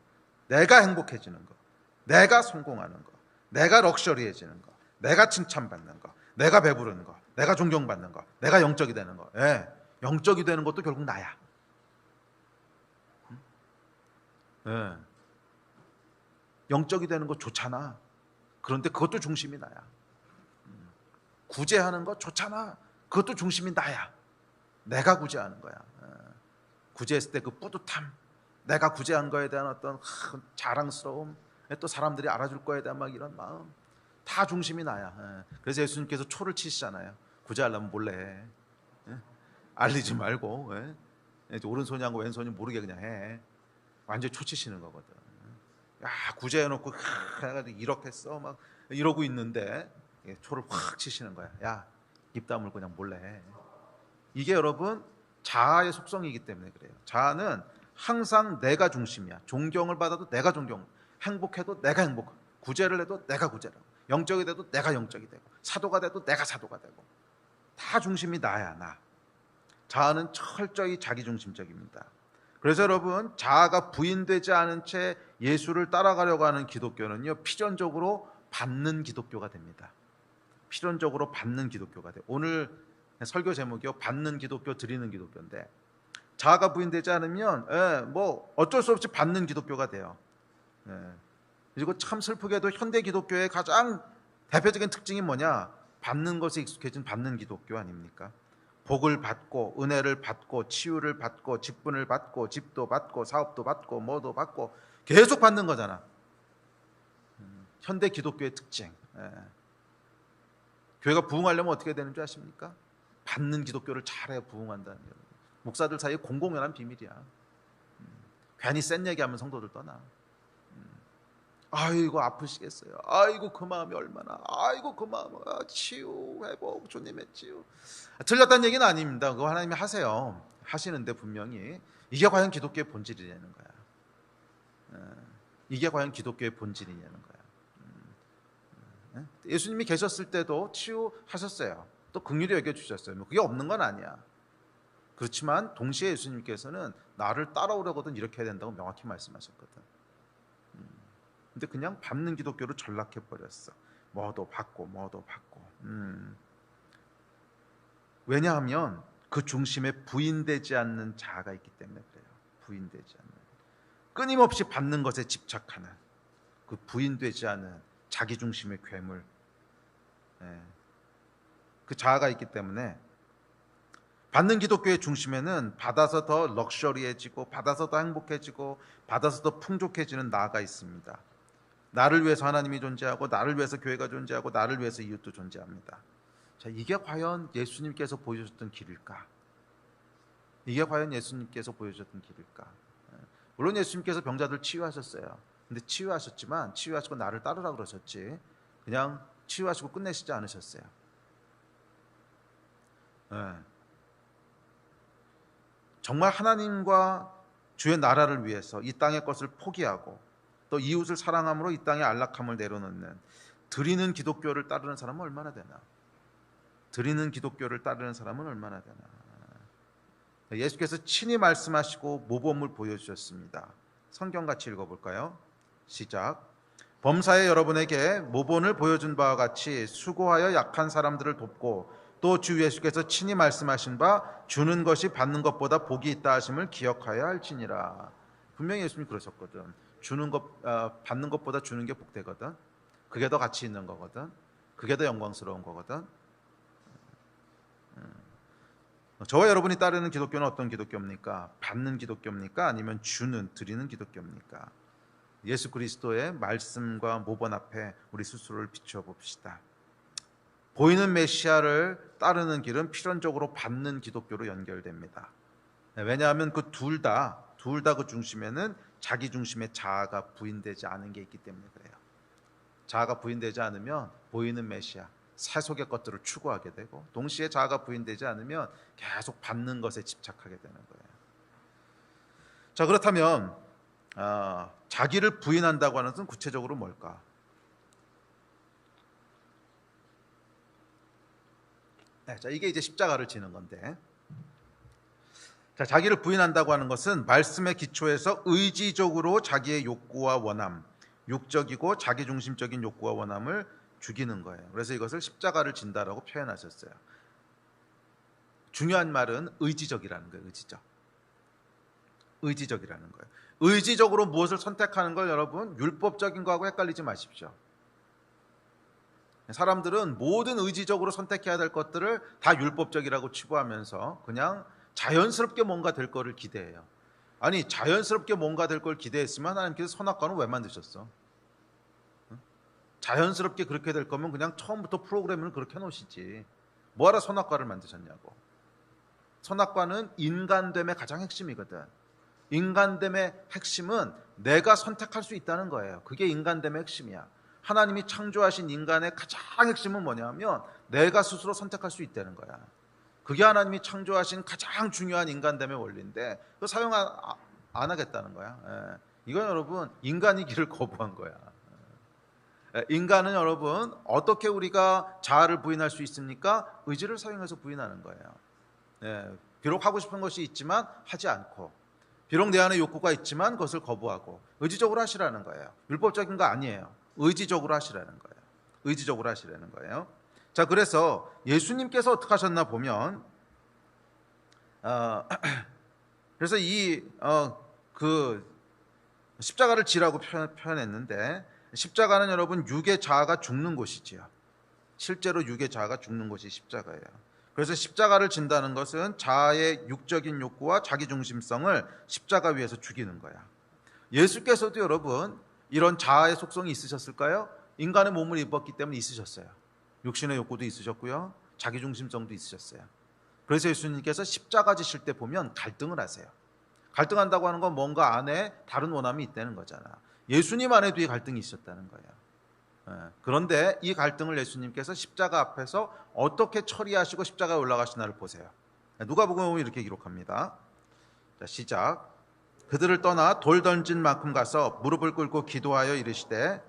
Speaker 1: 내가 행복해지는 거, 내가 성공하는 거, 내가 럭셔리해지는 거, 내가 칭찬받는 거, 내가 배부르는 거, 내가 존경받는 거, 내가 영적이 되는 거. 예, 영적이 되는 것도 결국 나야. 예, 영적이 되는 거 좋잖아. 그런데 그것도 중심이 나야. 구제하는 거 좋잖아. 그것도 중심이 나야. 내가 구제하는 거야. 구제했을 때 그 뿌듯함, 내가 구제한 거에 대한 어떤 자랑스러움, 또 사람들이 알아줄 거에 대한 막 이런 마음, 다 중심이 나야. 그래서 예수님께서 초를 치시잖아요. 구제하려면 몰래 해. 알리지 말고 오른손이 하고 왼손이 모르게 그냥 해. 완전히 초 치시는 거거든. 야, 구제해놓고 이렇게 써 막 이러고 있는데 초를 확 치시는 거야. 야, 입 다물고 그냥 몰래 해. 이게 여러분 자아의 속성이기 때문에 그래요. 자아는 항상 내가 중심이야. 존경을 받아도 내가 존경, 행복해도 내가 행복하고, 구제를 해도 내가 구제를 하고, 영적이 돼도 내가 영적이 되고, 사도가 돼도 내가 사도가 되고, 다 중심이 나야. 나. 자아는 철저히 자기중심적입니다. 그래서 여러분, 자아가 부인되지 않은 채 예수를 따라가려고 하는 기독교는요, 필연적으로 받는 기독교가 됩니다. 필연적으로 받는 기독교가 돼요. 오늘 설교 제목이요, 받는 기독교, 드리는 기독교인데, 자아가 부인되지 않으면 뭐 어쩔 수 없이 받는 기독교가 돼요. 그리고 참 슬프게도 현대 기독교의 가장 대표적인 특징이 뭐냐? 받는 것에 익숙해진 받는 기독교 아닙니까? 복을 받고, 은혜를 받고, 치유를 받고, 직분을 받고, 집도 받고, 사업도 받고, 뭐도 받고, 계속 받는 거잖아. 현대 기독교의 특징. 교회가 부흥하려면 어떻게 되는 줄 아십니까? 받는 기독교를 잘해야 부흥한다는 거예요. 목사들 사이에 공공연한 비밀이야. 괜히 센 얘기하면 성도들 떠나. 아이고 아프시겠어요. 아이고 그 마음이 얼마나. 아이고 그 마음. 치유, 회복, 주님의 치유. 틀렸다는 얘기는 아닙니다. 그거 하나님이 하세요. 하시는데 분명히 이게 과연 기독교의 본질이냐는 거야. 이게 과연 기독교의 본질이냐는 거야. 예수님이 계셨을 때도 치유하셨어요. 또 긍휼히 여겨주셨어요. 그게 없는 건 아니야. 그렇지만 동시에 예수님께서는 나를 따라오려거든 이렇게 해야 된다고 명확히 말씀하셨거든. 근데 그냥 받는 기독교로 전락해버렸어. 뭐도 받고 뭐도 받고. 왜냐하면 그 중심에 부인되지 않는 자아가 있기 때문에 그래요. 부인되지 않는, 끊임없이 받는 것에 집착하는 그 부인되지 않은 자기중심의 괴물, 그 자아가 있기 때문에 받는 기독교의 중심에는 받아서 더 럭셔리해지고, 받아서 더 행복해지고, 받아서 더 풍족해지는 나아가 있습니다. 나를 위해서 하나님이 존재하고, 나를 위해서 교회가 존재하고, 나를 위해서 이웃도 존재합니다. 자, 이게 과연 예수님께서 보여주셨던 길일까? 이게 과연 예수님께서 보여주셨던 길일까? 물론 예수님께서 병자들 치유하셨어요. 근데 치유하셨지만 치유하시고 나를 따르라 그러셨지, 그냥 치유하시고 끝내시지 않으셨어요. 정말 하나님과 주의 나라를 위해서 이 땅의 것을 포기하고 또 이웃을 사랑함으로 이 땅의 안락함을 내려놓는, 드리는 기독교를 따르는 사람은 얼마나 되나? 드리는 기독교를 따르는 사람은 얼마나 되나? 예수께서 친히 말씀하시고 모범을 보여주셨습니다. 성경 같이 읽어볼까요? 시작. 범사에 여러분에게 모본을 보여준 바와 같이 수고하여 약한 사람들을 돕고, 또 주 예수께서 친히 말씀하신 바 주는 것이 받는 것보다 복이 있다 하심을 기억하여야 할지니라. 분명히 예수님이 그러셨거든. 주는 것, 받는 것보다 주는 게 복되거든. 그게 더 가치 있는 거거든. 그게 더 영광스러운 거거든. 저와 여러분이 따르는 기독교는 어떤 기독교입니까? 받는 기독교입니까? 아니면 주는, 드리는 기독교입니까? 예수 그리스도의 말씀과 모본 앞에 우리 스스로를 비추어 봅시다. 보이는 메시아를 따르는 길은 필연적으로 받는 기독교로 연결됩니다. 왜냐하면 그 둘 다 그 중심에는 자기 중심의 자아가 부인되지 않은 게 있기 때문에 그래요. 자아가 부인되지 않으면 보이는 메시아, 세속의 것들을 추구하게 되고, 동시에 자아가 부인되지 않으면 계속 받는 것에 집착하게 되는 거예요. 자, 그렇다면 자기를 부인한다고 하는 것은 구체적으로 뭘까? 자, 이게 이제 십자가를 지는 건데, 자, 자기를 부인한다고 하는 것은 말씀의 기초에서 의지적으로 자기의 욕구와 원함, 육적이고 자기중심적인 욕구와 원함을 죽이는 거예요. 그래서 이것을 십자가를 진다라고 표현하셨어요. 중요한 말은 의지적이라는 거예요. 의지적이라는 거예요. 의지적으로 무엇을 선택하는 걸 여러분 율법적인 거하고 헷갈리지 마십시오. 사람들은 모든 의지적으로 선택해야 될 것들을 다 율법적이라고 치부하면서 그냥 자연스럽게 뭔가 될 거를 기대해요. 아니, 자연스럽게 뭔가 될 걸 기대했으면 하나님께서 선악과는 왜 만드셨어? 자연스럽게 그렇게 될 거면 그냥 처음부터 프로그램을 그렇게 해놓으시지. 뭐하러 선악과를 만드셨냐고. 선악과는 인간됨의 가장 핵심이거든. 인간됨의 핵심은 내가 선택할 수 있다는 거예요. 그게 인간됨의 핵심이야. 하나님이 창조하신 인간의 가장 핵심은 뭐냐면 내가 스스로 선택할 수 있다는 거야. 그게 하나님이 창조하신 가장 중요한 인간됨의 원리인데 그거 사용 안 하겠다는 거야. 이건 여러분 인간이 길을 거부한 거야. 인간은 여러분 어떻게 우리가 자아를 부인할 수 있습니까? 의지를 사용해서 부인하는 거예요. 비록 하고 싶은 것이 있지만 하지 않고, 비록 내 안에 욕구가 있지만 그것을 거부하고 의지적으로 하시라는 거예요. 율법적인 거 아니에요. 의지적으로 하시라는 거예요. 의지적으로 하시라는 거예요. 자, 그래서 예수님께서 어떻게 하셨나 보면 그래서 그 십자가를 지라고 표현했는데 십자가는 여러분 육의 자아가 죽는 곳이지요. 실제로 육의 자아가 죽는 곳이 십자가예요. 그래서 십자가를 진다는 것은 자아의 육적인 욕구와 자기중심성을 십자가 위에서 죽이는 거야. 예수께서도 여러분 이런 자아의 속성이 있으셨을까요? 인간의 몸을 입었기 때문에 있으셨어요. 육신의 욕구도 있으셨고요. 자기중심성도 있으셨어요. 그래서 예수님께서 십자가 지실 때 보면 갈등을 하세요. 갈등한다고 하는 건 뭔가 안에 다른 원함이 있다는 거잖아. 예수님 안에도 이 갈등이 있었다는 거예요. 그런데 이 갈등을 예수님께서 십자가 앞에서 어떻게 처리하시고 십자가에 올라가시나를 보세요. 누가복음에 보면 이렇게 기록합니다. 자, 시작. 그들을 떠나 돌 던진 만큼 가서 무릎을 꿇고 기도하여 이르시되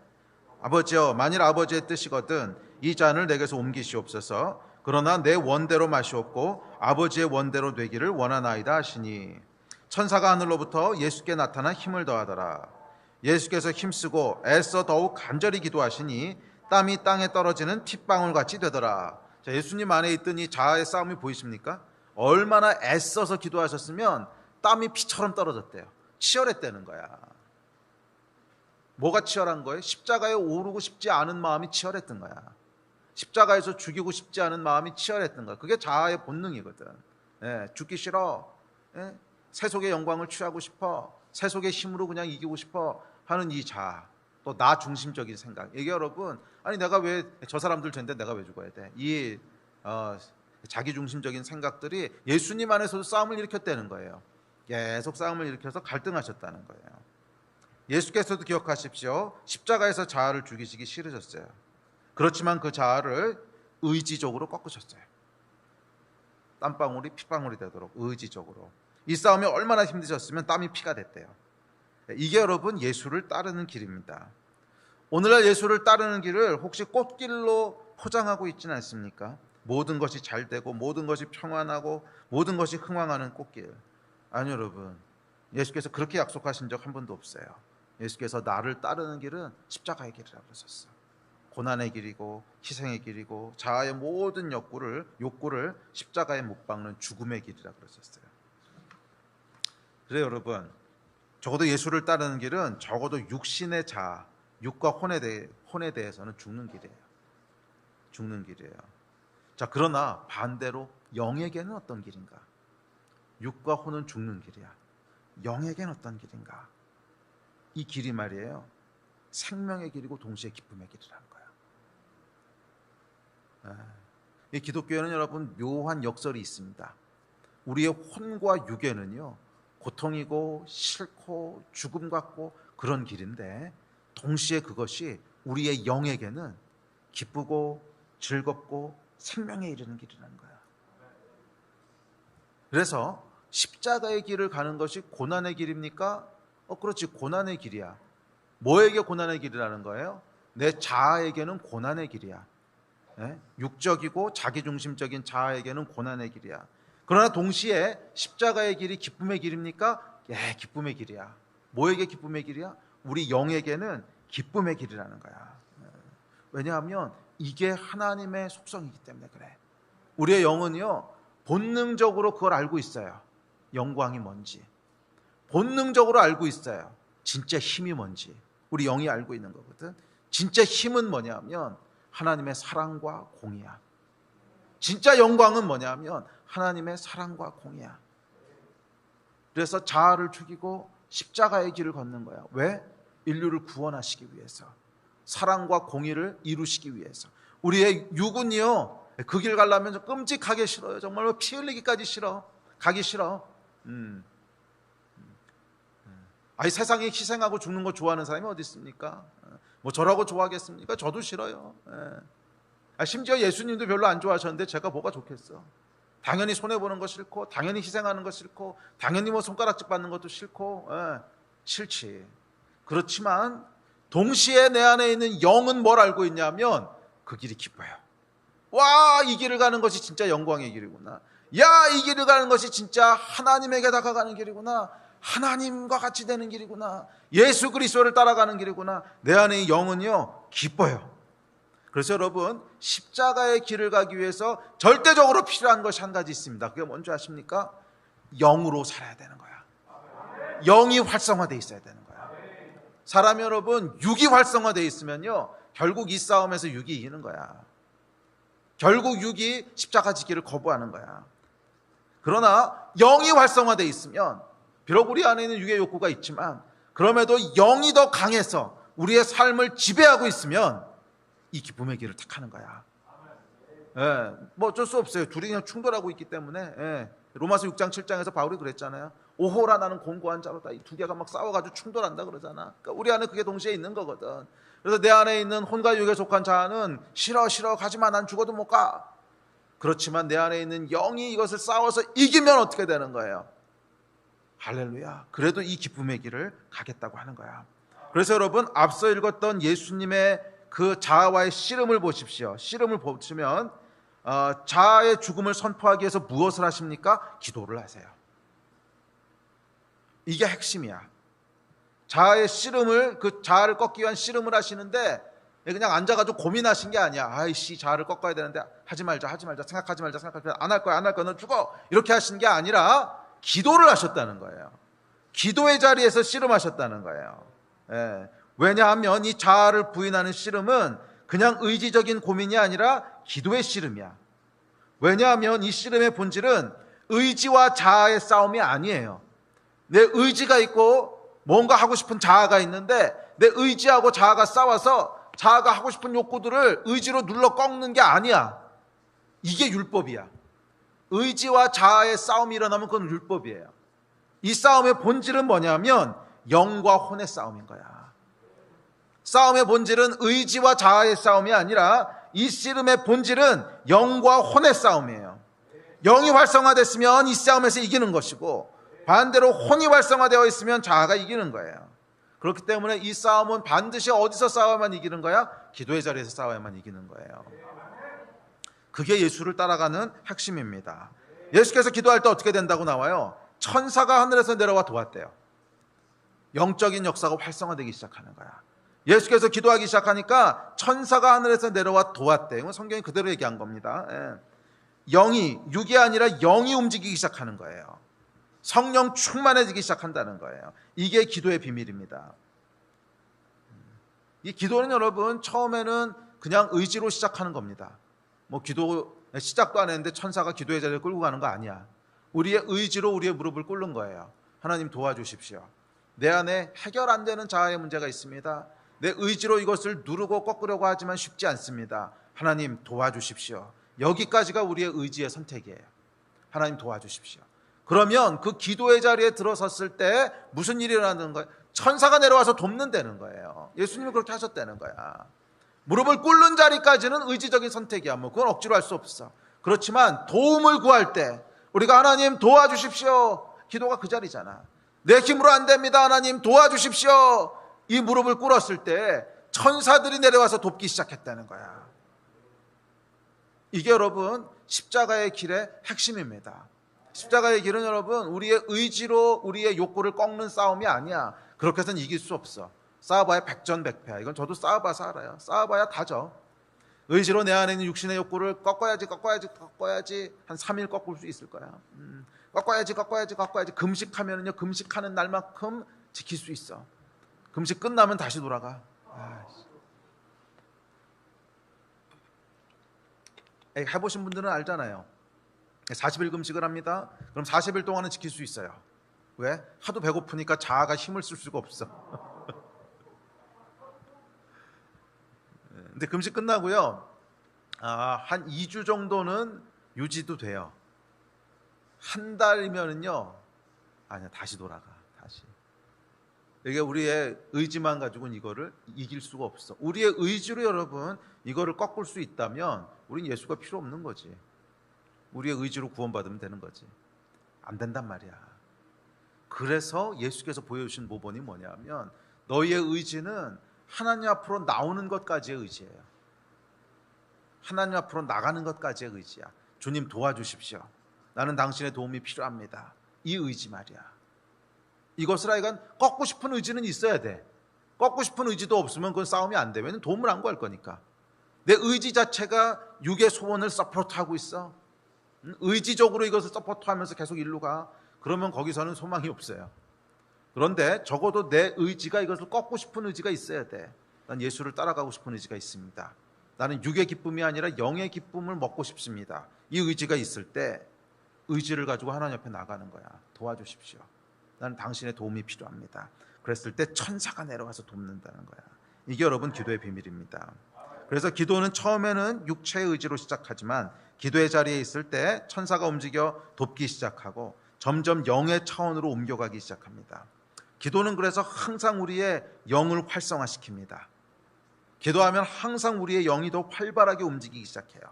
Speaker 1: 아버지여, 만일 아버지의 뜻이거든 이 잔을 내게서 옮기시옵소서. 그러나 내 원대로 마시옵고 아버지의 원대로 되기를 원하나이다 하시니 천사가 하늘로부터 예수께 나타나 힘을 더하더라. 예수께서 힘쓰고 애써 더욱 간절히 기도하시니 땀이 땅에 떨어지는 핏방울 같이 되더라. 자, 예수님 안에 있던 이 자아의 싸움이 보이십니까? 얼마나 애써서 기도하셨으면 땀이 피처럼 떨어졌대요. 치열했다는 거야. 뭐가 치열한 거예요? 십자가에 오르고 싶지 않은 마음이 치열했던 거야. 십자가에서 죽이고 싶지 않은 마음이 치열했던 거야. 그게 자아의 본능이거든. 죽기 싫어. 세속의 영광을 취하고 싶어. 세속의 힘으로 그냥 이기고 싶어 하는 이 자아. 또 나 중심적인 생각. 이게 여러분, 아니 내가 왜 저 사람들 죄인데 내가 왜 죽어야 돼? 이 자기 중심적인 생각들이 예수님 안에서도 싸움을 일으켰다는 거예요. 계속 싸움을 일으켜서 갈등하셨다는 거예요. 예수께서도 기억하십시오. 십자가에서 자아를 죽이시기 싫으셨어요. 그렇지만 그 자아를 의지적으로 꺾으셨어요. 땀방울이 핏방울이 되도록 의지적으로. 이 싸움이 얼마나 힘드셨으면 땀이 피가 됐대요. 이게 여러분 예수를 따르는 길입니다. 오늘날 예수를 따르는 길을 혹시 꽃길로 포장하고 있지는 않습니까? 모든 것이 잘 되고 모든 것이 평안하고 모든 것이 흥왕하는 꽃길. 아니요, 여러분. 예수께서 그렇게 약속하신 적 한 번도 없어요. 예수께서 나를 따르는 길은 십자가의 길이라고 그러셨어. 고난의 길이고 희생의 길이고 자아의 모든 욕구를 십자가에 못 박는 죽음의 길이라고 그러셨어요. 그래요, 여러분. 적어도 예수를 따르는 길은 적어도 육신의 자아, 육과 혼에 대해서는 죽는 길이에요. 죽는 길이에요. 자, 그러나 반대로 영에게는 어떤 길인가? 육과 혼은 죽는 길이야. 영에게는 어떤 길인가? 이 길이 말이에요. 생명의 길이고 동시에 기쁨의 길이라는 거야. 이 기독교에는 여러분 묘한 역설이 있습니다. 우리의 혼과 육에는요 고통이고 싫고 죽음 같고 그런 길인데 동시에 그것이 우리의 영에게는 기쁘고 즐겁고 생명에 이르는 길이라는 거야. 그래서 십자가의 길을 가는 것이 고난의 길입니까? 그렇지, 고난의 길이야. 뭐에게 고난의 길이라는 거예요? 내 자아에게는 고난의 길이야. 육적이고 자기중심적인 자아에게는 고난의 길이야. 그러나 동시에 십자가의 길이 기쁨의 길입니까? 예, 기쁨의 길이야. 뭐에게 기쁨의 길이야? 우리 영에게는 기쁨의 길이라는 거야. 왜냐하면 이게 하나님의 속성이기 때문에 그래. 우리의 영은요, 본능적으로 그걸 알고 있어요. 영광이 뭔지. 본능적으로 알고 있어요. 진짜 힘이 뭔지. 우리 영이 알고 있는 거거든. 진짜 힘은 뭐냐면 하나님의 사랑과 공의야. 진짜 영광은 뭐냐면 하나님의 사랑과 공의야. 그래서 자아를 죽이고 십자가의 길을 걷는 거야. 왜? 인류를 구원하시기 위해서. 사랑과 공의를 이루시기 위해서. 우리의 육은요, 그 길 가려면 좀 끔찍하게 싫어요. 정말 피 흘리기까지 싫어. 가기 싫어. 아니, 세상에 희생하고 죽는 거 좋아하는 사람이 어디 있습니까? 뭐 저라고 좋아하겠습니까? 저도 싫어요. 심지어 예수님도 별로 안 좋아하셨는데 제가 뭐가 좋겠어. 당연히 손해보는 거 싫고, 당연히 희생하는 거 싫고, 당연히 뭐 손가락질 받는 것도 싫고, 싫지. 그렇지만 동시에 내 안에 있는 영은 뭘 알고 있냐면 그 길이 기뻐요. 와, 이 길을 가는 것이 진짜 영광의 길이구나. 야, 이 길을 가는 것이 진짜 하나님에게 다가가는 길이구나. 하나님과 같이 되는 길이구나. 예수 그리스도를 따라가는 길이구나. 내 안의 영은요, 기뻐요. 그래서 여러분, 십자가의 길을 가기 위해서 절대적으로 필요한 것이 한 가지 있습니다. 그게 뭔지 아십니까? 영으로 살아야 되는 거야. 영이 활성화되어 있어야 되는 거야. 사람 여러분, 육이 활성화되어 있으면요, 결국 이 싸움에서 육이 이기는 거야. 결국 육이 십자가 지기를 거부하는 거야. 그러나 영이 활성화되어 있으면, 비록 우리 안에 있는 육의 욕구가 있지만 그럼에도 영이 더 강해서 우리의 삶을 지배하고 있으면 이 기쁨의 길을 택하는 거야. 뭐 어쩔 수 없어요. 둘이 그냥 충돌하고 있기 때문에. 로마서 6장 7장에서 바울이 그랬잖아요. 오호라 나는 공고한 자로다. 이 두 개가 막 싸워가지고 충돌한다 그러잖아. 그러니까 우리 안에 그게 동시에 있는 거거든. 그래서 내 안에 있는 혼과 육에 속한 자는 싫어 가지마, 난 죽어도 못 가. 그렇지만 내 안에 있는 영이 이것을 싸워서 이기면 어떻게 되는 거예요? 할렐루야. 그래도 이 기쁨의 길을 가겠다고 하는 거야. 그래서 여러분, 앞서 읽었던 예수님의 그 자아와의 씨름을 보십시오. 씨름을 보시면 자아의 죽음을 선포하기 위해서 무엇을 하십니까? 기도를 하세요. 이게 핵심이야. 자아의 씨름을, 그 자아를 꺾기 위한 씨름을 하시는데 그냥 앉아가지고 고민하신 게 아니야. 아이씨, 자아를 꺾어야 되는데 하지 말자, 생각하지 말자, 안 할 거야, 너 죽어, 이렇게 하신 게 아니라 기도를 하셨다는 거예요. 기도의 자리에서 씨름하셨다는 거예요. 왜냐하면 이 자아를 부인하는 씨름은 그냥 의지적인 고민이 아니라 기도의 씨름이야. 왜냐하면 이 씨름의 본질은 의지와 자아의 싸움이 아니에요. 내 의지가 있고 뭔가 하고 싶은 자아가 있는데 내 의지하고 자아가 싸워서 자아가 하고 싶은 욕구들을 의지로 눌러 꺾는 게 아니야. 이게 율법이야. 의지와 자아의 싸움이 일어나면 그건 율법이에요. 이 싸움의 본질은 뭐냐면 영과 혼의 싸움인 거야. 싸움의 본질은 의지와 자아의 싸움이 아니라 이 씨름의 본질은 영과 혼의 싸움이에요. 영이 활성화됐으면 이 싸움에서 이기는 것이고, 반대로 혼이 활성화되어 있으면 자아가 이기는 거예요. 그렇기 때문에 이 싸움은 반드시 어디서 싸워야만 이기는 거야? 기도의 자리에서 싸워야만 이기는 거예요. 그게 예수를 따라가는 핵심입니다. 예수께서 기도할 때 어떻게 된다고 나와요? 천사가 하늘에서 내려와 도왔대요. 영적인 역사가 활성화되기 시작하는 거야. 예수께서 기도하기 시작하니까 천사가 하늘에서 내려와 도왔대. 이건 성경이 그대로 얘기한 겁니다. 영이, 육이 아니라 영이 움직이기 시작하는 거예요. 성령 충만해지기 시작한다는 거예요. 이게 기도의 비밀입니다. 이 기도는 여러분, 처음에는 그냥 의지로 시작하는 겁니다. 뭐 기도 시작도 안 했는데 천사가 기도의 자리를 끌고 가는 거 아니야. 우리의 의지로 우리의 무릎을 꿇는 거예요. 하나님 도와주십시오. 내 안에 해결 안 되는 자아의 문제가 있습니다. 내 의지로 이것을 누르고 꺾으려고 하지만 쉽지 않습니다. 하나님 도와주십시오. 여기까지가 우리의 의지의 선택이에요. 하나님 도와주십시오. 그러면 그 기도의 자리에 들어섰을 때 무슨 일이 일어나는 거예요? 천사가 내려와서 돕는다는 거예요. 예수님이 그렇게 하셨다는 거야. 무릎을 꿇는 자리까지는 의지적인 선택이야. 뭐 그건 억지로 할 수 없어. 그렇지만 도움을 구할 때 우리가 하나님 도와주십시오. 기도가 그 자리잖아. 내 힘으로 안 됩니다. 하나님 도와주십시오. 이 무릎을 꿇었을 때 천사들이 내려와서 돕기 시작했다는 거야. 이게 여러분 십자가의 길의 핵심입니다. 십자가의 길은 여러분 우리의 의지로 우리의 욕구를 꺾는 싸움이 아니야. 그렇게 해서는 이길 수 없어. 싸워봐야 백전백패야. 이건 저도 싸워봐서 알아요. 싸워봐야 다져. 의지로 내 안에 있는 육신의 욕구를 꺾어야지 한 3일 꺾을 수 있을 거야. 꺾어야지 금식하면은요, 금식하는 날만큼 지킬 수 있어. 금식 끝나면 다시 돌아가. 해보신 분들은 알잖아요. 40일 금식을 합니다. 그럼 40일 동안은 지킬 수 있어요. 왜? 하도 배고프니까 자아가 힘을 쓸 수가 없어. 근데 금식 끝나고요, 한 2주 정도는 유지도 돼요. 한 달이면은요, 아니야, 다시 돌아가. 다시. 이게 우리의 의지만 가지고는 이거를 이길 수가 없어. 우리의 의지로 여러분 이거를 꺾을 수 있다면 우린 예수가 필요 없는 거지. 우리의 의지로 구원받으면 되는 거지. 안 된단 말이야. 그래서 예수께서 보여주신 모본이 뭐냐면, 너희의 의지는 하나님 앞으로 나오는 것까지의 의지예요. 하나님 앞으로 나가는 것까지의 의지야. 주님 도와주십시오. 나는 당신의 도움이 필요합니다. 이 의지 말이야. 이것을 하여간 꺾고 싶은 의지는 있어야 돼. 꺾고 싶은 의지도 없으면 그건 싸움이 안 되면 도움을 안 구할 거니까. 내 의지 자체가 육의 소원을 서포트하고 있어. 의지적으로 이것을 서포트하면서 계속 일로 가. 그러면 거기서는 소망이 없어요. 그런데 적어도 내 의지가 이것을 꺾고 싶은 의지가 있어야 돼. 난 예수를 따라가고 싶은 의지가 있습니다. 나는 육의 기쁨이 아니라 영의 기쁨을 먹고 싶습니다. 이 의지가 있을 때 의지를 가지고 하나님 옆에 나가는 거야. 도와주십시오. 나는 당신의 도움이 필요합니다. 그랬을 때 천사가 내려와서 돕는다는 거야. 이게 여러분 기도의 비밀입니다. 그래서 기도는 처음에는 육체의 의지로 시작하지만 기도의 자리에 있을 때 천사가 움직여 돕기 시작하고 점점 영의 차원으로 옮겨가기 시작합니다. 기도는 그래서 항상 우리의 영을 활성화시킵니다. 기도하면 항상 우리의 영이 더 활발하게 움직이기 시작해요.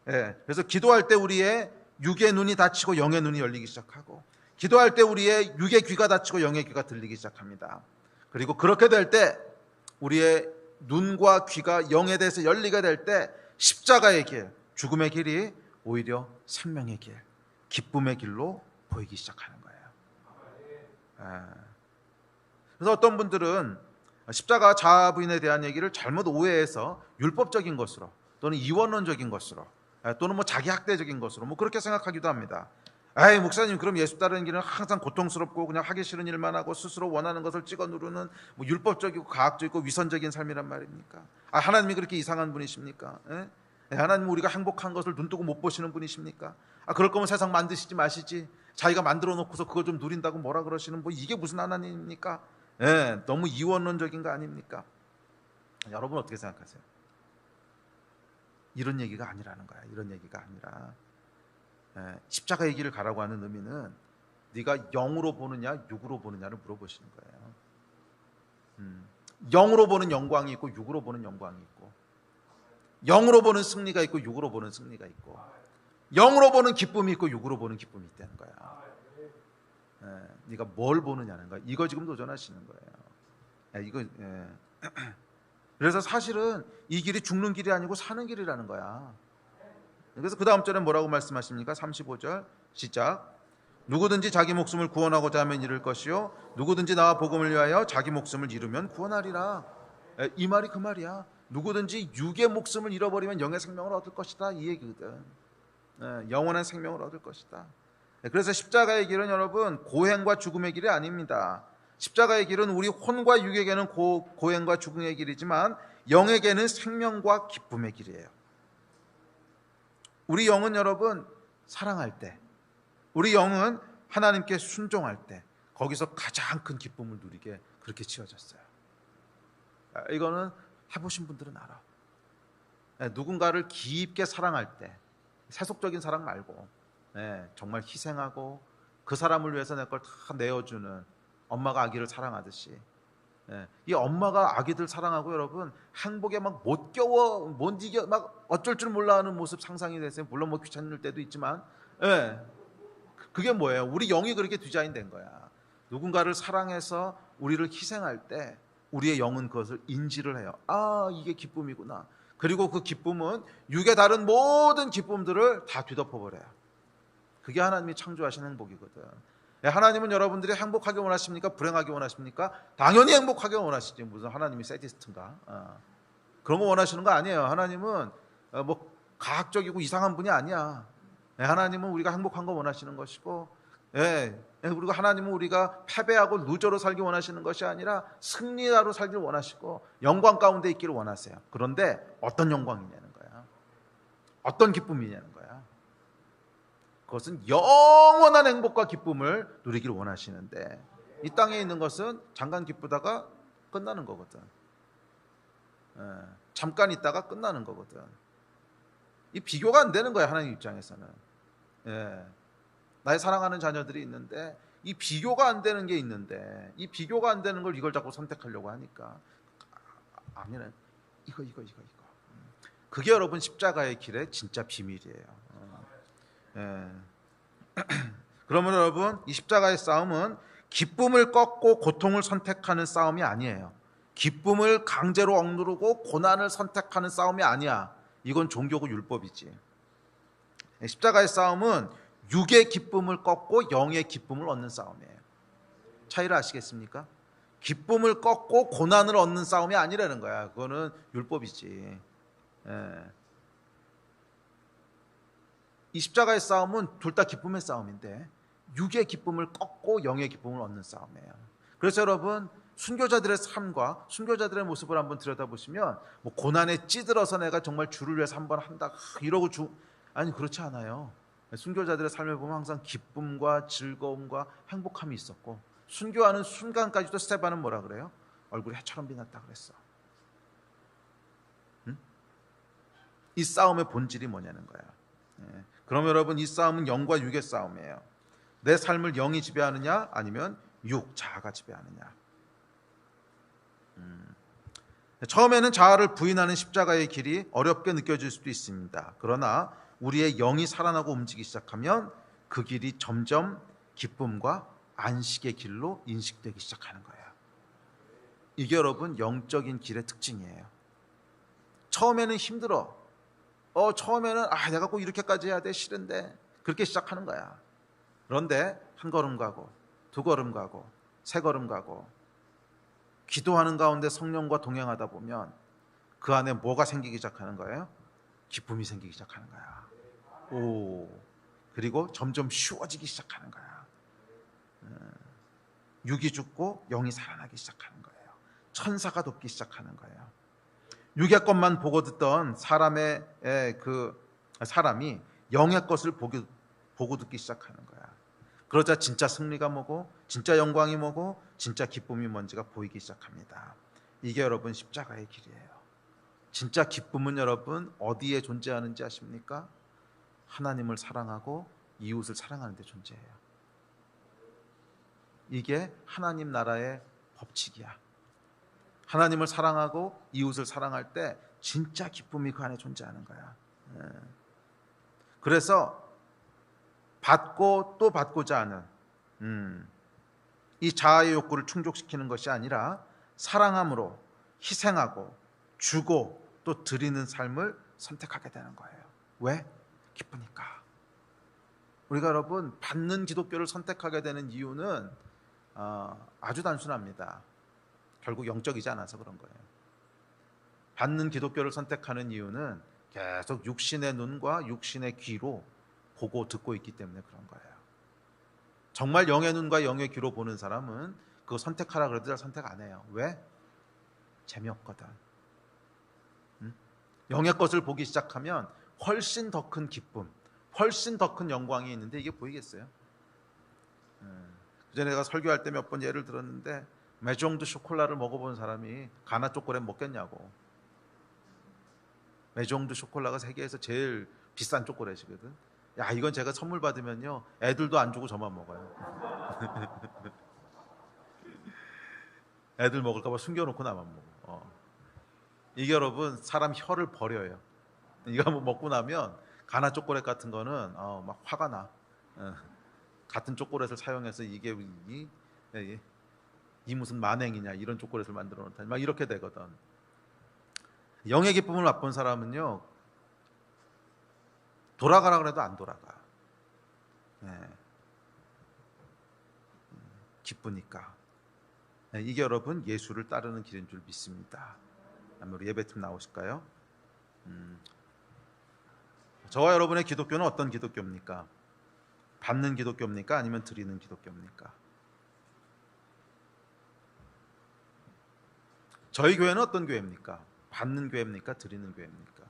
Speaker 1: 그래서 기도할 때 우리의 육의 눈이 닫히고 영의 눈이 열리기 시작하고, 기도할 때 우리의 육의 귀가 닫히고 영의 귀가 들리기 시작합니다. 그리고 그렇게 될 때 우리의 눈과 귀가 영에 대해서 열리게 될 때 십자가의 길, 죽음의 길이 오히려 생명의 길, 기쁨의 길로 보이기 시작하는 거예요. 그래서 어떤 분들은 십자가 자아부인에 대한 얘기를 잘못 오해해서 율법적인 것으로 또는 이원론적인 것으로 또는 자기 학대적인 것으로 그렇게 생각하기도 합니다. 목사님, 그럼 예수 따르는 길은 항상 고통스럽고 그냥 하기 싫은 일만 하고 스스로 원하는 것을 찍어 누르는 율법적이고 과학적이고 위선적인 삶이란 말입니까? 하나님이 그렇게 이상한 분이십니까? 하나님은 우리가 행복한 것을 눈뜨고 못 보시는 분이십니까? 그럴 거면 세상 만드시지 마시지. 자기가 만들어 놓고서 그거 좀 누린다고 뭐라 그러시는 이게 무슨 하나님입니까? 너무 이원론적인 거 아닙니까? 여러분 어떻게 생각하세요? 이런 얘기가 아니라는 거야. 이런 얘기가 아니라 십자가의 길을 가라고 하는 의미는 네가 영으로 보느냐 육으로 보느냐를 물어보시는 거예요. 영으로 보는 영광이 있고 육으로 보는 영광이 있고, 영으로 보는 승리가 있고 육으로 보는 승리가 있고, 영으로 보는 기쁨이 있고 육으로 보는 기쁨이 있다는 거야. 네가 뭘 보느냐는 거야. 이거 지금 도전하시는 거예요. 그래서 사실은 이 길이 죽는 길이 아니고 사는 길이라는 거야. 그래서 그 다음 절에 뭐라고 말씀하십니까? 35절 시작. 누구든지 자기 목숨을 구원하고자 하면 잃을 것이요 누구든지 나와 복음을 위하여 자기 목숨을 잃으면 구원하리라. 이 말이 그 말이야. 누구든지 육의 목숨을 잃어버리면 영의 생명을 얻을 것이다, 이 얘기거든. 영원한 생명을 얻을 것이다. 그래서 십자가의 길은 여러분 고행과 죽음의 길이 아닙니다. 십자가의 길은 우리 혼과 육에게는 고행과 죽음의 길이지만 영에게는 생명과 기쁨의 길이에요. 우리 영은 여러분 사랑할 때, 우리 영은 하나님께 순종할 때 거기서 가장 큰 기쁨을 누리게 그렇게 지어졌어요. 이거는 해보신 분들은 알아. 누군가를 깊게 사랑할 때, 세속적인 사랑 말고 정말 희생하고 그 사람을 위해서 내 걸 다 내어주는, 엄마가 아기를 사랑하듯이 이 엄마가 아기들 사랑하고 여러분 행복에 막 못 겨워 못 이겨 막 어쩔 줄 몰라 하는 모습 상상이 되세요? 물론 귀찮을 때도 있지만 그게 뭐예요? 우리 영이 그렇게 디자인된 거야. 누군가를 사랑해서 우리를 희생할 때 우리의 영은 그것을 인지를 해요. 이게 기쁨이구나. 그리고 그 기쁨은 육의 다른 모든 기쁨들을 다 뒤덮어버려요. 그게 하나님이 창조하신 행복이거든. 하나님은 여러분들이 행복하게 원하십니까? 불행하게 원하십니까? 당연히 행복하게 원하시지. 무슨 하나님이 세디스트인가? 그런 거 원하시는 거 아니에요. 하나님은 뭐 가학적이고 이상한 분이 아니야. 하나님은 우리가 행복한 거 원하시는 것이고, 그리고 하나님은 우리가 패배하고 루저로 살기 원하시는 것이 아니라 승리자로 살기를 원하시고 영광 가운데 있기를 원하세요. 그런데 어떤 영광이냐는 거야. 어떤 기쁨이냐는 거야. 그것은 영원한 행복과 기쁨을 누리기를 원하시는데, 이 땅에 있는 것은 잠깐 기쁘다가 끝나는 거거든. 잠깐 있다가 끝나는 거거든. 이 비교가 안 되는 거야, 하나님 입장에서는. 나의 사랑하는 자녀들이 있는데 이 비교가 안 되는 게 있는데, 이 비교가 안 되는 걸 이걸 자꾸 선택하려고 하니까 아니는 이거. 그게 여러분 십자가의 길의 진짜 비밀이에요. 그러면 여러분, 이 십자가의 싸움은 기쁨을 꺾고 고통을 선택하는 싸움이 아니에요. 기쁨을 강제로 억누르고 고난을 선택하는 싸움이 아니야. 이건 종교고 율법이지. 십자가의 싸움은 육의 기쁨을 꺾고 영의 기쁨을 얻는 싸움이에요. 차이를 아시겠습니까? 기쁨을 꺾고 고난을 얻는 싸움이 아니라는 거야. 그거는 율법이지. 이 십자가의 싸움은 둘 다 기쁨의 싸움인데 육의 기쁨을 꺾고 영의 기쁨을 얻는 싸움이에요. 그래서 여러분, 순교자들의 삶과 순교자들의 모습을 한번 들여다보시면 뭐 고난에 찌들어서 내가 정말 주를 위해서 한번 한다 이러고 아니, 그렇지 않아요. 순교자들의 삶을 보면 항상 기쁨과 즐거움과 행복함이 있었고, 순교하는 순간까지도 스테반은 뭐라 그래요? 얼굴이 해처럼 빛났다 그랬어. 이 싸움의 본질이 뭐냐는 거야. 그럼 여러분, 이 싸움은 영과 육의 싸움이에요. 내 삶을 영이 지배하느냐 아니면 육, 자아가 지배하느냐. 처음에는 자아를 부인하는 십자가의 길이 어렵게 느껴질 수도 있습니다. 그러나 우리의 영이 살아나고 움직이기 시작하면 그 길이 점점 기쁨과 안식의 길로 인식되기 시작하는 거예요. 이게 여러분 영적인 길의 특징이에요. 처음에는 힘들어. 처음에는 내가 꼭 이렇게까지 해야 돼, 싫은데, 그렇게 시작하는 거야. 그런데 한 걸음 가고 두 걸음 가고 세 걸음 가고 기도하는 가운데 성령과 동행하다 보면 그 안에 뭐가 생기기 시작하는 거예요? 기쁨이 생기기 시작하는 거야. 그리고 점점 쉬워지기 시작하는 거야. 육이 죽고 영이 살아나기 시작하는 거예요. 천사가 돕기 시작하는 거예요. 육의 것만 보고 듣던 사람이 영의 것을 보고 듣기 시작하는 거야. 그러자 진짜 승리가 뭐고, 진짜 영광이 뭐고, 진짜 기쁨이 뭔지가 보이기 시작합니다. 이게 여러분 십자가의 길이에요. 진짜 기쁨은 여러분 어디에 존재하는지 아십니까? 하나님을 사랑하고 이웃을 사랑하는 데 존재해요. 이게 하나님 나라의 법칙이야. 하나님을 사랑하고 이웃을 사랑할 때 진짜 기쁨이 그 안에 존재하는 거야. 그래서 받고 또 받고자 하는 이 자아의 욕구를 충족시키는 것이 아니라 사랑함으로 희생하고 주고 또 드리는 삶을 선택하게 되는 거예요. 왜? 기쁘니까. 우리가 여러분 받는 기독교를 선택하게 되는 이유는 아주 단순합니다. 결국 영적이지 않아서 그런 거예요. 받는 기독교를 선택하는 이유는 계속 육신의 눈과 육신의 귀로 보고 듣고 있기 때문에 그런 거예요. 정말 영의 눈과 영의 귀로 보는 사람은 그거 선택하라 그래도 잘 선택 안 해요. 왜? 재미없거든. 영의 것을 보기 시작하면 훨씬 더 큰 기쁨, 훨씬 더 큰 영광이 있는데 이게 보이겠어요? 그전에 내가 설교할 때 몇 번 예를 들었는데, 메종드 쇼콜라를 먹어본 사람이 가나 초콜릿 먹겠냐고. 메종드 쇼콜라가 세계에서 제일 비싼 초콜릿이거든. 야, 이건 제가 선물 받으면요 애들도 안 주고 저만 먹어요. 애들 먹을까 봐 숨겨놓고 나만 먹어. 이게 여러분 사람 혀를 버려요. 이거 한번 먹고 나면 가나 초콜릿 같은 거는 막 화가 나. 같은 초콜릿을 사용해서 이게 이 무슨 만행이냐, 이런 초콜릿을 만들어 놓다니, 막 이렇게 되거든. 영의 기쁨을 맛본 사람은요 돌아가라 그래도 안 돌아가. 예, 기쁘니까. 예, 이게 여러분 예수를 따르는 길인 줄 믿습니다. 우리 예배팀 나오실까요? 저와 여러분의 기독교는 어떤 기독교입니까? 받는 기독교입니까? 아니면 드리는 기독교입니까? 저희 교회는 어떤 교회입니까? 받는 교회입니까? 드리는 교회입니까?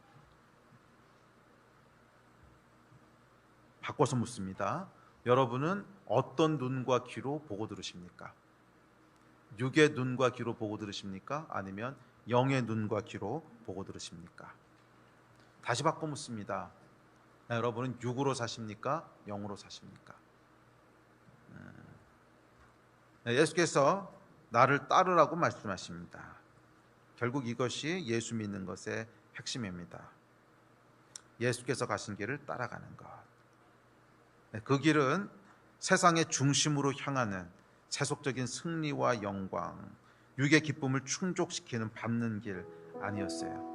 Speaker 1: 바꿔서 묻습니다. 여러분은 어떤 눈과 귀로 보고 들으십니까? 육의 눈과 귀로 보고 들으십니까? 아니면 영의 눈과 귀로 보고 들으십니까? 다시 바꿔 묻습니다. 여러분은 육으로 사십니까? 영으로 사십니까? 예수께서 나를 따르라고 말씀하십니다. 결국 이것이 예수 믿는 것의 핵심입니다. 예수께서 가신 길을 따라가는 것. 그 길은 세상의 중심으로 향하는 세속적인 승리와 영광, 육의 기쁨을 충족시키는 받는 길 아니었어요.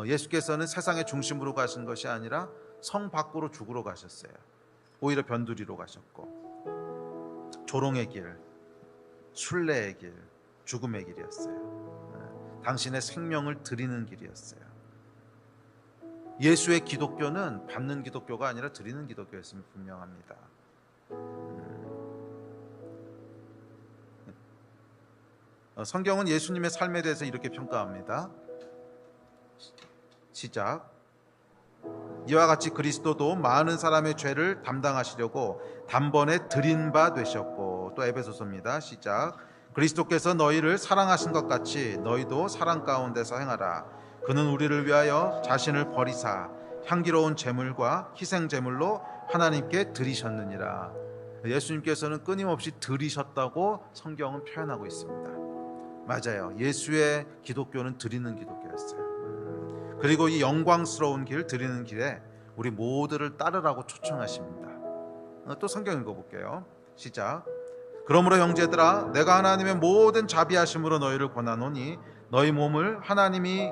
Speaker 1: 예수께서는 세상의 중심으로 가신 것이 아니라 성 밖으로 죽으러 가셨어요. 오히려 변두리로 가셨고, 조롱의 길, 순례의 길, 죽음의 길이었어요. 당신의 생명을 드리는 길이었어요. 예수의 기독교는 받는 기독교가 아니라 드리는 기독교였음이 분명합니다. 성경은 예수님의 삶에 대해서 이렇게 평가합니다. 시작. 이와 같이 그리스도도 많은 사람의 죄를 담당하시려고 단번에 드린 바 되셨고, 또 에베소서입니다. 시작. 그리스도께서 너희를 사랑하신 것 같이 너희도 사랑 가운데서 행하라. 그는 우리를 위하여 자신을 버리사 향기로운 제물과 희생 제물로 하나님께 드리셨느니라. 예수님께서는 끊임없이 드리셨다고 성경은 표현하고 있습니다. 맞아요. 예수의 기독교는 드리는 기독교였어요. 그리고 이 영광스러운 길, 드리는 길에 우리 모두를 따르라고 초청하십니다. 또 성경 읽어볼게요. 시작. 그러므로 형제들아, 내가 하나님의 모든 자비하심으로 너희를 권하노니 너희 몸을 하나님이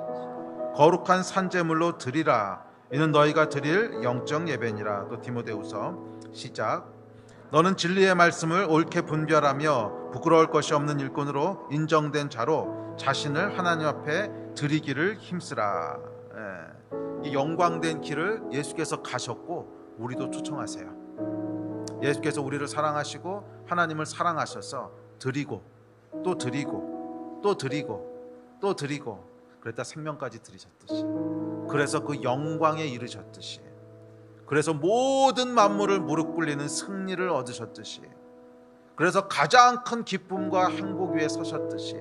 Speaker 1: 거룩한 산제물로 드리라. 이는 너희가 드릴 영적 예배니라. 또 디모데후서 시작. 너는 진리의 말씀을 옳게 분별하며 부끄러울 것이 없는 일꾼으로 인정된 자로 자신을 하나님 앞에 드리기를 힘쓰라. 이 영광된 길을 예수께서 가셨고 우리도 초청하세요. 예수께서 우리를 사랑하시고 하나님을 사랑하셔서 드리고 또 드리고 또 드리고 또 드리고, 그랬다 생명까지 드리셨듯이, 그래서 그 영광에 이르셨듯이, 그래서 모든 만물을 무릎 꿇리는 승리를 얻으셨듯이, 그래서 가장 큰 기쁨과 행복 위에 서셨듯이,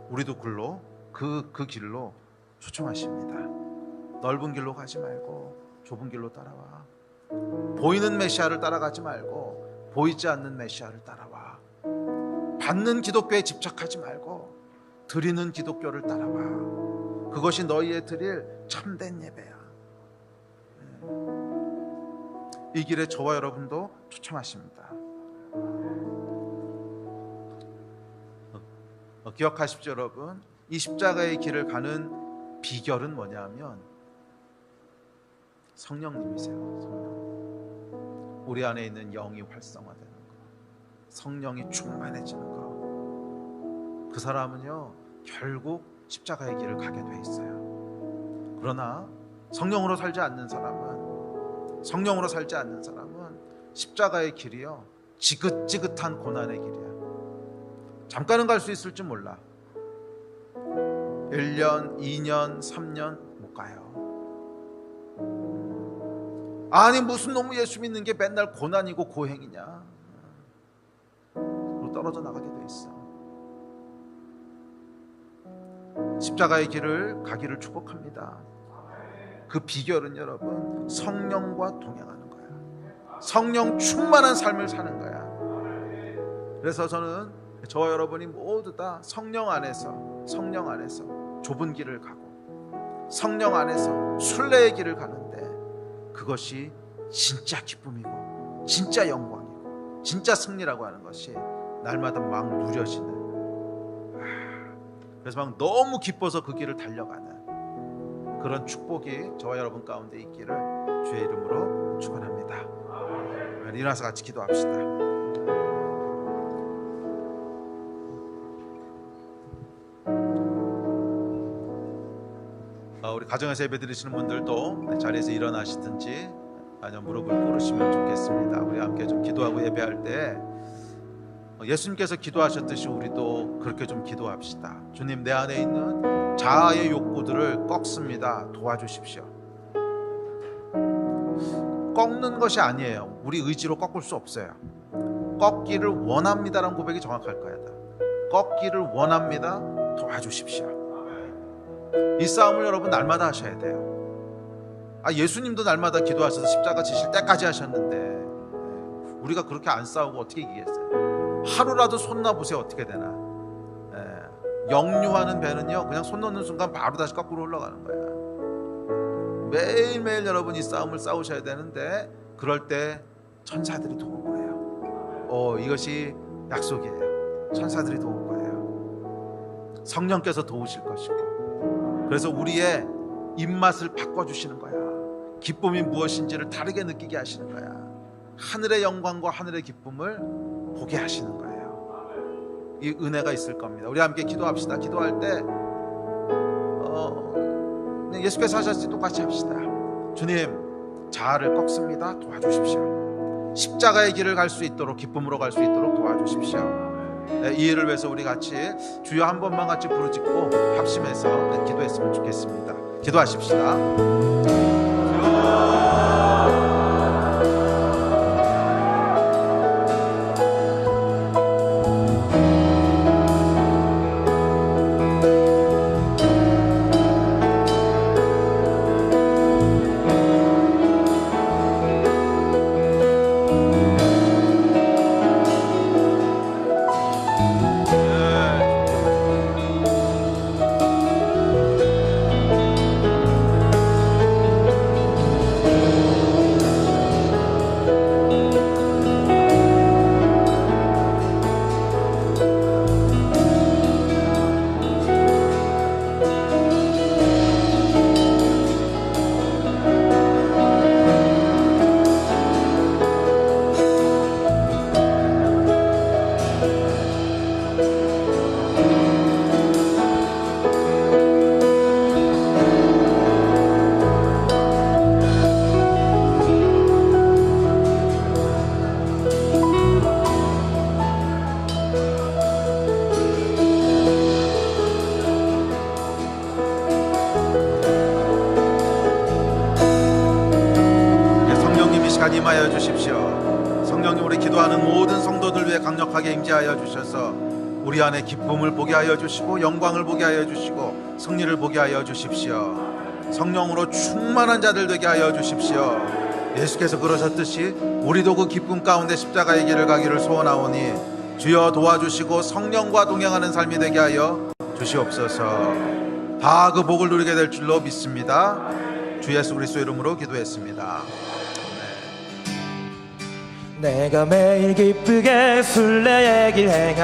Speaker 1: 우리도 그 길로 초청하십니다. 넓은 길로 가지 말고 좁은 길로 따라와. 보이는 메시아를 따라가지 말고 보이지 않는 메시아를 따라와. 받는 기독교에 집착하지 말고 드리는 기독교를 따라와. 그것이 너희의 드릴 참된 예배야. 이 길에 저와 여러분도 초청하십니다. 기억하십시오, 여러분. 이 십자가의 길을 가는 비결은 뭐냐면 성령님이세요. 성령. 우리 안에 있는 영이 활성화되는 거, 성령이 충만해지는 거. 그 사람은요 결국 십자가의 길을 가게 돼 있어요. 그러나 성령으로 살지 않는 사람은 십자가의 길이요 지긋지긋한 고난의 길이야. 잠깐은 갈 수 있을지 몰라. 1년, 2년, 3년 못 가요. 아니 무슨 놈의 예수 믿는 게 맨날 고난이고 고행이냐. 그리고 떨어져 나가게 돼 있어. 십자가의 길을 가기를 축복합니다. 그 비결은 여러분 성령과 동행하는 거야. 성령 충만한 삶을 사는 거야. 그래서 저는 저와 여러분이 모두 다 성령 안에서 좁은 길을 가고 성령 안에서 순례의 길을 가는데, 그것이 진짜 기쁨이고 진짜 영광이고 진짜 승리라고 하는 것이 날마다 막 누려지는, 그래서 막 너무 기뻐서 그 길을 달려가는 그런 축복이 저와 여러분 가운데 있기를 주의 이름으로 축원합니다. 일어나서 같이 기도합시다. 우리 가정에서 예배 드리시는 분들도 자리에서 일어나시든지 아니면 무릎을 꿇으시면 좋겠습니다. 우리 함께 좀 기도하고 예배할 때 예수님께서 기도하셨듯이 우리도 그렇게 좀 기도합시다. 주님, 내 안에 있는 자아의 욕구들을 꺾습니다. 도와주십시오. 꺾는 것이 아니에요. 우리 의지로 꺾을 수 없어요. 꺾기를 원합니다라는 고백이 정확할 거야. 꺾기를 원합니다. 도와주십시오. 이 싸움을 여러분 날마다 하셔야 돼요. 예수님도 날마다 기도하셔서 십자가 지실 때까지 하셨는데 우리가 그렇게 안 싸우고 어떻게 이기겠어요? 하루라도 손 놔보세요. 어떻게 되나. 역류하는 배는요, 그냥 손 놓는 순간 바로 다시 거꾸로 올라가는 거야. 매일매일 여러분 이 싸움을 싸우셔야 되는데 그럴 때 천사들이 도울 거예요. 이것이 약속이에요. 천사들이 도울 거예요. 성령께서 도우실 것이고, 그래서 우리의 입맛을 바꿔주시는 거야. 기쁨이 무엇인지를 다르게 느끼게 하시는 거야. 하늘의 영광과 하늘의 기쁨을 보게 하시는 거예요. 이 은혜가 있을 겁니다. 우리 함께 기도합시다. 기도할 때 예수께서 하셨듯이 똑같이 합시다. 주님, 자아를 꺾습니다. 도와주십시오. 십자가의 길을 갈 수 있도록, 기쁨으로 갈 수 있도록 도와주십시오. 이 일을 위해서 우리 같이 주여 한 번만 같이 부르짖고 합심해서 기도했으면 좋겠습니다. 기도하십시다. 임하여 주십시오. 성령님, 우리 기도하는 모든 성도들 위해 강력하게 임재하여 주셔서 우리 안에 기쁨을 보게 하여 주시고 영광을 보게 하여 주시고 승리를 보게 하여 주십시오. 성령으로 충만한 자들 되게 하여 주십시오. 예수께서 그러셨듯이 우리도 그 기쁨 가운데 십자가의 길을 가기를 소원하오니 주여 도와주시고 성령과 동행하는 삶이 되게 하여 주시옵소서. 다 그 복을 누리게 될 줄로 믿습니다. 주 예수 그리스도 이름으로 기도했습니다.
Speaker 2: 내가 매일 기쁘게 순례의 길 행하